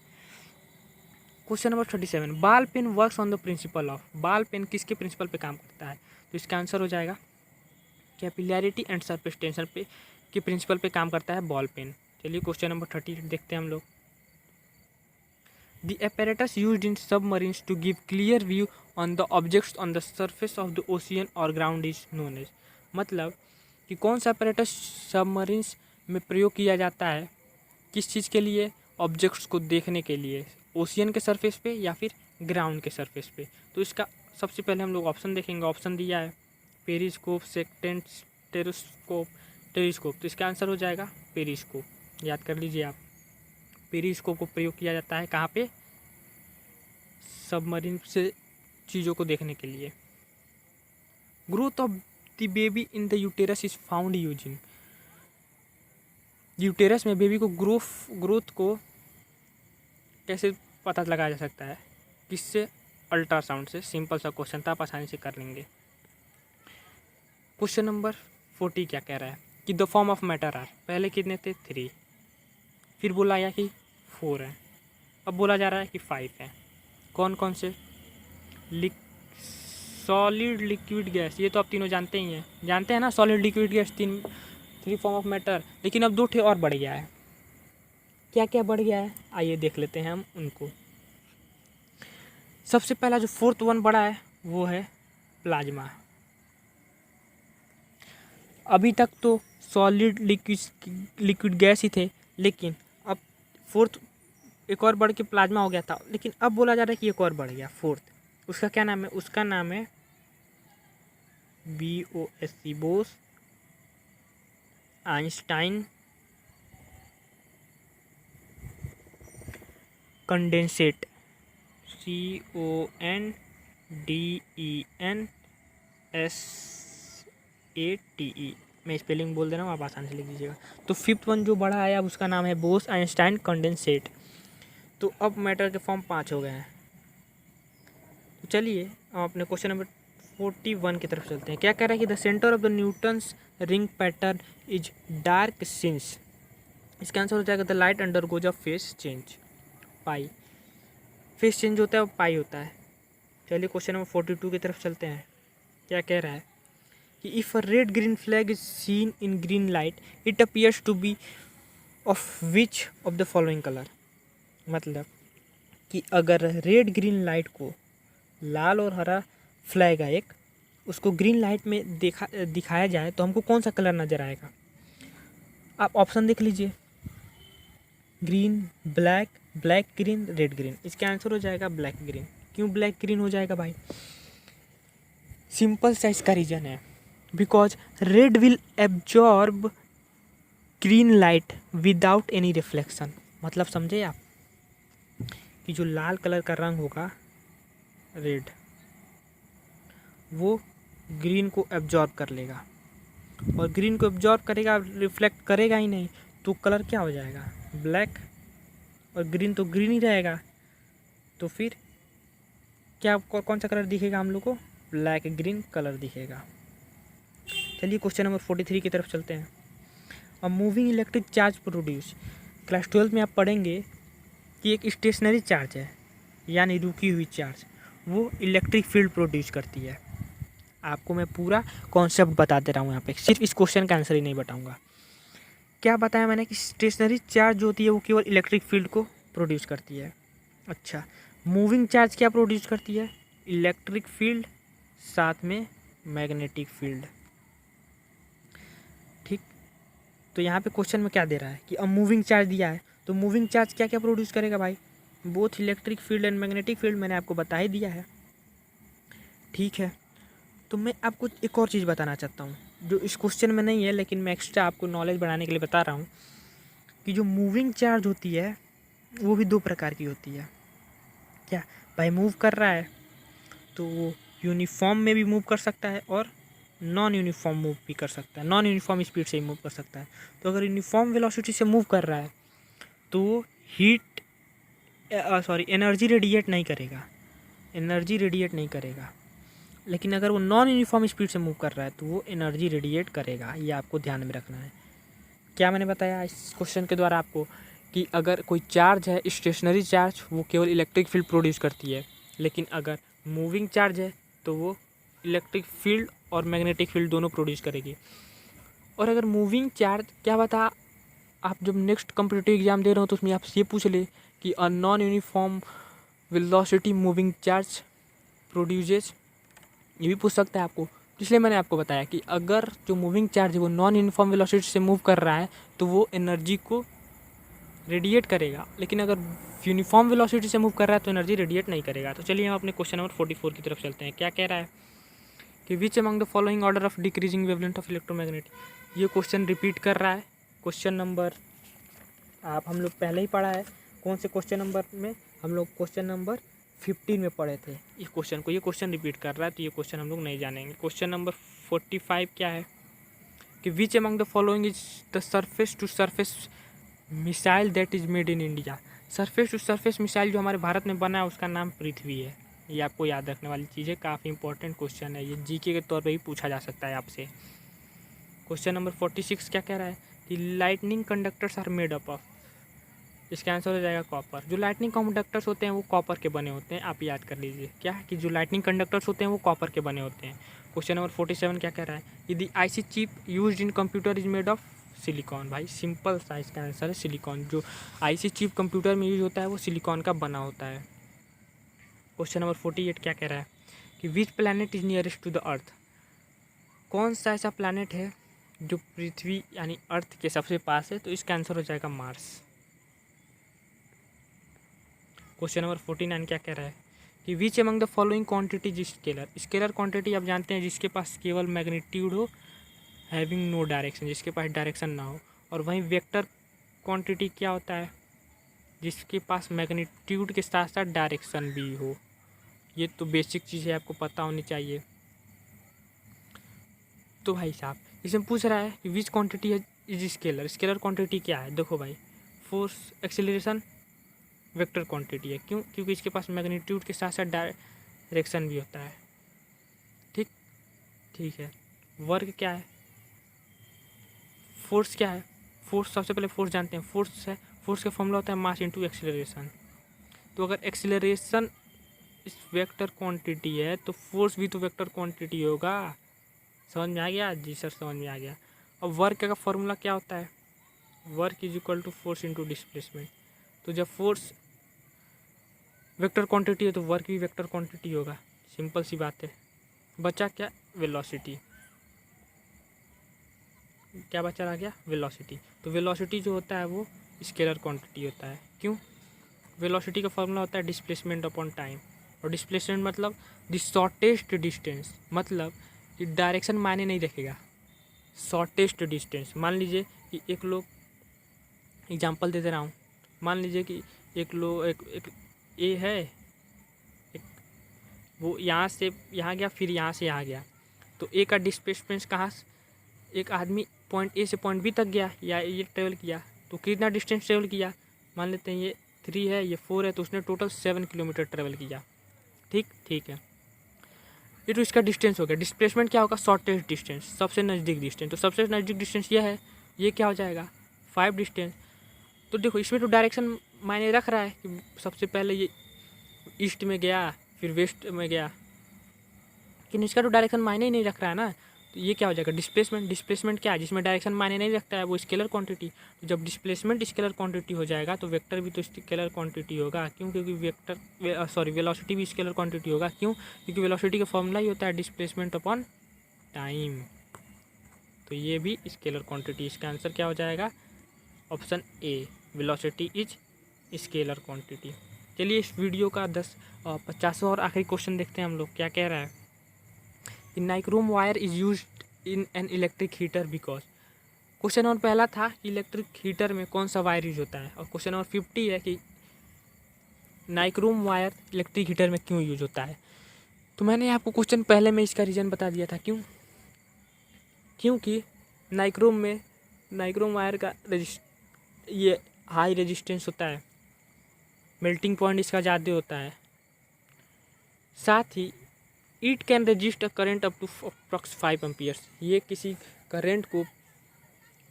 Question number 37, ball pen works on the principle of. Ball pen किसके प्रिंसिपल पे काम करता है? तो इसका आंसर हो जाएगा कैपिलैरिटी एंड सरफेस टेंशन पे के प्रिंसिपल पे काम करता है बॉल पेन। चलिए क्वेश्चन नंबर 38 देखते हैं हम लोग। The apparatus used in submarines to give clear view on the objects on the surface of the ocean or ground is known as। मतलब कि कौन सा apparatus सबमरीन्स में प्रयोग किया जाता है, किस चीज़ के लिए? ऑब्जेक्ट्स को देखने के लिए, ओशियन के सरफेस पे या फिर ग्राउंड के सरफेस पे। तो इसका सबसे पहले हम लोग ऑप्शन देखेंगे। ऑप्शन दिया है पेरिस्कोप, सेक्टेंस, टेलीस्कोप। तो इसका आंसर हो जाएगा पेरिस्कोप। याद कर लीजिए आप, पेरिस्कोप को प्रयोग किया जाता है कहाँ पे? सबमरीन से चीज़ों को देखने के लिए। Growth of the baby in the uterus is found using. Uterus में बेबी को ग्रोथ को कैसे पता लगाया जा सकता है? किससे? अल्ट्रासाउंड से। सिंपल सा क्वेश्चन था, आप आसानी से कर लेंगे। क्वेश्चन नंबर 40 क्या कह रहा है कि the form of matter are. पहले कितने थे? 3, फिर बोला गया कि 4 है, अब बोला जा रहा है कि 5 है। कौन कौन से? Solid, liquid, gas. ये तो आप तीनों जानते ही हैं, जानते हैं ना, solid, liquid, gas, 3 form of matter. लेकिन अब 2 ठे और बढ़ गया है। क्या क्या बढ़ गया है? आइए देख लेते हैं हम उनको। सबसे पहला जो 4th वन बढ़ा है वो है प्लाज्मा। अभी तक तो सॉलिड, लिक्विड, गैस ही थे, लेकिन अब 4th एक और बढ़ के प्लाज्मा हो गया था। लेकिन अब बोला जा रहा है कि एक और बढ़ गया 4th। उसका क्या नाम है? उसका नाम है BOSC, Bose Einstein condensate, CONDENSATE। मैं स्पेलिंग बोल दे रहा हूँ, आप आसानी से लिख दीजिएगा। तो 5th वन जो बड़ा आया उसका नाम है बोस आइंस्टाइन कंडेंसेट। तो अब मैटर के फॉर्म 5 हो गए हैं। तो चलिए हम अपने क्वेश्चन नंबर 41 की तरफ चलते हैं। क्या कह रहा है कि the centre of the Newton's ring pattern is dark since इसका आंसर हो जाएगा the light under goes a face change, pi. Face change होता है वो पाई होता है। चलिए क्वेश्चन नंबर 42 की तरफ चलते हैं। क्या कह रहा है कि if a red green flag is seen in green light it appears to be of which of the following colour. मतलब कि अगर रेड ग्रीन लाइट को, लाल और हरा फ्लैग है एक, उसको ग्रीन लाइट में दिखाया जाए तो हमको कौन सा कलर नज़र आएगा। आप ऑप्शन देख लीजिए, green, black, black green, red green. इसका आंसर हो जाएगा ब्लैक ग्रीन। क्यों ब्लैक ग्रीन हो जाएगा भाई? सिंपल सा इसका रीज़न है, because red will absorb green light without any reflection. मतलब समझे आप कि जो लाल कलर का रंग होगा रेड, वो ग्रीन को एब्जॉर्ब कर लेगा, और ग्रीन को एब्जॉर्ब करेगा, रिफ्लेक्ट करेगा ही नहीं, तो कलर क्या हो जाएगा? ब्लैक। और ग्रीन तो ग्रीन ही रहेगा, तो फिर क्या कौन सा कलर दिखेगा हम लोग को? ब्लैक ग्रीन कलर दिखेगा। चलिए क्वेश्चन नंबर 43 की तरफ चलते हैं। A moving electric charge produce. Class 12 में आप पढ़ेंगे कि एक स्टेशनरी चार्ज है, यानी रुकी हुई चार्ज, वो इलेक्ट्रिक फील्ड प्रोड्यूस करती है। आपको मैं पूरा कॉन्सेप्ट बता दे रहा हूँ यहाँ पे, सिर्फ इस क्वेश्चन का आंसर ही नहीं बताऊँगा। क्या बताया मैंने कि स्टेशनरी चार्ज जो होती है वो केवल इलेक्ट्रिक फील्ड को प्रोड्यूस करती है। अच्छा, मूविंग चार्ज क्या प्रोड्यूस करती है? इलेक्ट्रिक फील्ड साथ में मैग्नेटिक फील्ड। ठीक, तो यहाँ पे क्वेश्चन में क्या दे रहा है कि अब मूविंग चार्ज दिया है, तो मूविंग चार्ज क्या क्या प्रोड्यूस करेगा भाई? Both electric field and magnetic field, मैंने आपको बता ही दिया है। ठीक है, तो मैं आपको एक और चीज़ बताना चाहता हूँ जो इस क्वेश्चन में नहीं है, लेकिन मैं एक्स्ट्रा आपको नॉलेज बढ़ाने के लिए बता रहा हूँ कि जो मूविंग चार्ज होती है वो भी दो प्रकार की होती है। क्या भाई? मूव कर रहा है तो वो यूनिफॉर्म में भी मूव कर सकता है और नॉन यूनिफॉर्म मूव भी कर सकता है, नॉन यूनिफॉर्म स्पीड से ही मूव कर सकता है। तो अगर यूनिफॉर्म वेलोसिटी से मूव कर रहा है तो वो एनर्जी रेडिएट नहीं करेगा, एनर्जी रेडिएट नहीं करेगा। लेकिन अगर वो नॉन यूनिफॉर्म स्पीड से मूव कर रहा है तो वो एनर्जी रेडिएट करेगा। ये आपको ध्यान में रखना है। क्या मैंने बताया इस क्वेश्चन के द्वारा आपको कि अगर कोई चार्ज है स्टेशनरी चार्ज, वो केवल इलेक्ट्रिक फील्ड प्रोड्यूस करती है, लेकिन अगर मूविंग चार्ज है तो वो इलेक्ट्रिक फील्ड और मैग्नेटिक फील्ड दोनों प्रोड्यूस करेगी। और अगर मूविंग चार्ज, क्या बता, आप जब नेक्स्ट कॉम्पिटिटिव एग्जाम दे रहे हो तो उसमें आप ये पूछ ले कि a non uniform velocity moving charge produces, ये भी पूछ सकता है आपको। इसलिए मैंने आपको बताया कि अगर जो मूविंग चार्ज है वो नॉन यूनिफॉर्म वेलोसिटी से मूव कर रहा है तो वो एनर्जी को रेडिएट करेगा, लेकिन अगर यूनिफॉर्म वेलोसिटी से मूव कर रहा है तो एनर्जी रेडिएट नहीं करेगा। तो चलिए हम अपने क्वेश्चन नंबर 44 की तरफ चलते हैं। क्या कह रहा है कि which among the following order of decreasing wavelength of electromagnet. ये क्वेश्चन रिपीट कर रहा है। क्वेश्चन नंबर आप हम लोग पहले ही पढ़ा है। कौन से क्वेश्चन नंबर में? हम लोग क्वेश्चन नंबर 15 में पढ़े थे इस क्वेश्चन को। ये क्वेश्चन रिपीट कर रहा है तो ये क्वेश्चन हम लोग नहीं जानेंगे। क्वेश्चन नंबर 45 क्या है कि which among the following is the surface to surface missile that is made in India. Surface to surface missile जो हमारे भारत में बना है उसका नाम पृथ्वी है। ये आपको याद रखने वाली चीज़ है, काफ़ी इंपॉर्टेंट क्वेश्चन है, ये जीके के तौर पर भी पूछा जा सकता है आपसे। क्वेश्चन नंबर 46 क्या कह रहा है कि lightning conductors are made up of. इसका आंसर हो जाएगा कॉपर। जो लाइटनिंग कंडक्टर्स होते हैं वो कॉपर के बने होते हैं, आप याद कर लीजिए। क्या कि जो लाइटनिंग कंडक्टर्स होते हैं वो कॉपर के बने होते हैं। क्वेश्चन नंबर 47 क्या कह रहा है कि the IC chip used in computer is made of silicon. भाई सिंपल सा इसका आंसर है सिलिकॉन। जो आईसी चिप कंप्यूटर में यूज होता है वो सिलिकॉन का बना होता है। क्वेश्चन नंबर 48 क्या कह रहा है कि which planet is nearest to the earth. कौन सा ऐसा प्लैनेट है जो पृथ्वी यानी अर्थ के सबसे पास है? तो इसका आंसर हो जाएगा मार्स। क्वेश्चन नंबर 49 क्या कह रहा है कि which among the following quantity is scalar. Scalar quantity आप जानते हैं जिसके पास केवल मैग्नीट्यूड हो, हैविंग नो डायरेक्शन, जिसके पास डायरेक्शन ना हो। और वहीं वेक्टर क्वांटिटी क्या होता है? जिसके पास मैग्नीट्यूड के साथ साथ डायरेक्शन भी हो। ये तो बेसिक चीज़ है, आपको पता होनी चाहिए। तो भाई साहब इसमें पूछ रहा है कि विच क्वांटिटी है इज स्केलर। स्केलर क्वांटिटी क्या है? देखो भाई, फोर्स, एक्सेलरेशन, वेक्टर क्वांटिटी है। क्यों? क्योंकि इसके पास मैग्नीट्यूड के साथ साथ डायरेक्शन भी होता है। ठीक ठीक है। वर्क क्या है? फोर्स क्या है? फोर्स, सबसे पहले फोर्स जानते हैं। फोर्स है, फोर्स का फॉर्मूला होता है मास इंटू एक्सीलरेशन। तो अगर एक्सीलरेशन इस वेक्टर क्वांटिटी है तो फोर्स भी तो वेक्टर क्वांटिटी होगा। समझ में आ गया? जी सर समझ में आ गया। अब वर्क का फॉर्मूला क्या होता है? Work is equal to force into displacement. तो जब फोर्स वेक्टर क्वांटिटी है तो वर्क भी वेक्टर क्वांटिटी होगा। सिंपल सी बात है। बचा क्या? वेलोसिटी। क्या बचा रह गया? वेलोसिटी। तो वेलोसिटी जो होता है वो स्केलर क्वांटिटी होता है। क्यों? वेलोसिटी का फॉर्मूला होता है डिस्प्लेसमेंट अपॉन टाइम। और डिस्प्लेसमेंट मतलब द शॉर्टेस्ट डिस्टेंस, मतलब कि डायरेक्शन मायने नहीं रखेगा, शॉर्टेस्ट डिस्टेंस। मान लीजिए कि एक लोग, एग्जांपल दे रहा हूँ, मान लीजिए कि एक ए है, एक वो यहाँ से यहाँ गया, फिर यहाँ से यहाँ गया। तो ए का डिस्प्लेसमेंट कहाँ से, एक आदमी पॉइंट ए से पॉइंट बी तक गया या ये ट्रेवल किया, तो कितना डिस्टेंस ट्रेवल किया? मान लेते हैं ये 3 है, ये 4 है, तो उसने टोटल 7 किलोमीटर ट्रेवल किया। ठीक है, ये तो इसका डिस्टेंस हो गया। डिस्प्लेसमेंट क्या होगा? शॉर्टेस्ट डिस्टेंस, सबसे नज़दीक डिस्टेंस। तो सबसे नज़दीक डिस्टेंस ये है, ये क्या हो जाएगा? 5 डिस्टेंस। तो देखो इसमें तो डायरेक्शन मायने रख रहा है कि सबसे पहले ये ईस्ट में गया, फिर वेस्ट में गया, लेकिन इसका तो डायरेक्शन मायने ही नहीं रख रहा है ना। तो ये क्या हो जाएगा? डिस्प्लेसमेंट। डिस्प्लेसमेंट क्या है? जिसमें डायरेक्शन मायने नहीं रखता है वो स्केलर क्वांटिटी। तो जब डिस्प्लेसमेंट स्केलर क्वांटिटी हो जाएगा तो वेक्टर भी तो स्केलर क्वांटिटी होगा। क्यों? क्योंकि वेलोसिटी भी स्केलर क्वांटिटी होगा। क्यों? क्योंकि वेलोसिटी का फॉर्मूला ही होता है डिस्प्लेसमेंट अपॉन टाइम। तो ये भी स्केलर क्वांटिटी। इसका आंसर क्या हो जाएगा? Option A, velocity is scalar quantity. चलिए इस वीडियो का 50वां और आखिरी क्वेश्चन देखते हैं हम लोग क्या कह रहा है। In nichrome wire is used in an electric heater because. Question number पहला था कि इलेक्ट्रिक हीटर में कौन सा वायर यूज होता है, और क्वेश्चन नंबर 50 है कि नाइक्रोम वायर इलेक्ट्रिक हीटर में क्यों यूज होता है। तो मैंने आपको क्वेश्चन पहले में इसका रीज़न बता दिया था। क्योंकि नाइक्रोम वायर का ये हाई रेजिस्टेंस होता है, मेल्टिंग पॉइंट इसका ज़्यादा होता है, साथ ही it can resist a current up to approx 5 amperes. ये किसी करेंट को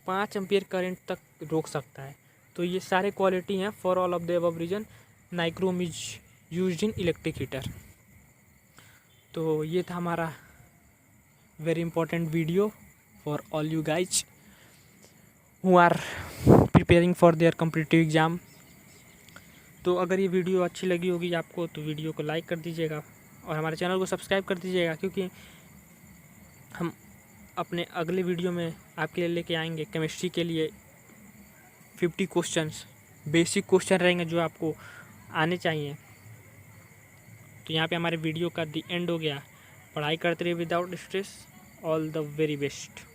5 एम्पियर करेंट तक रोक सकता है। तो ये सारे क्वालिटी हैं। For all of the above reason nichrome is used in electric heater. तो ये था हमारा very important video for all you guys who are preparing for their competitive exam. तो अगर ये वीडियो अच्छी लगी होगी आपको तो वीडियो को लाइक कर दीजिएगा और हमारे चैनल को सब्सक्राइब कर दीजिएगा, क्योंकि हम अपने अगले वीडियो में आपके लिए लेके आएंगे केमिस्ट्री के लिए 50 क्वेश्चंस, बेसिक क्वेश्चन रहेंगे जो आपको आने चाहिए। तो यहाँ पे हमारे वीडियो का दी एंड हो गया। पढ़ाई करते रहिए without stress. All the very best.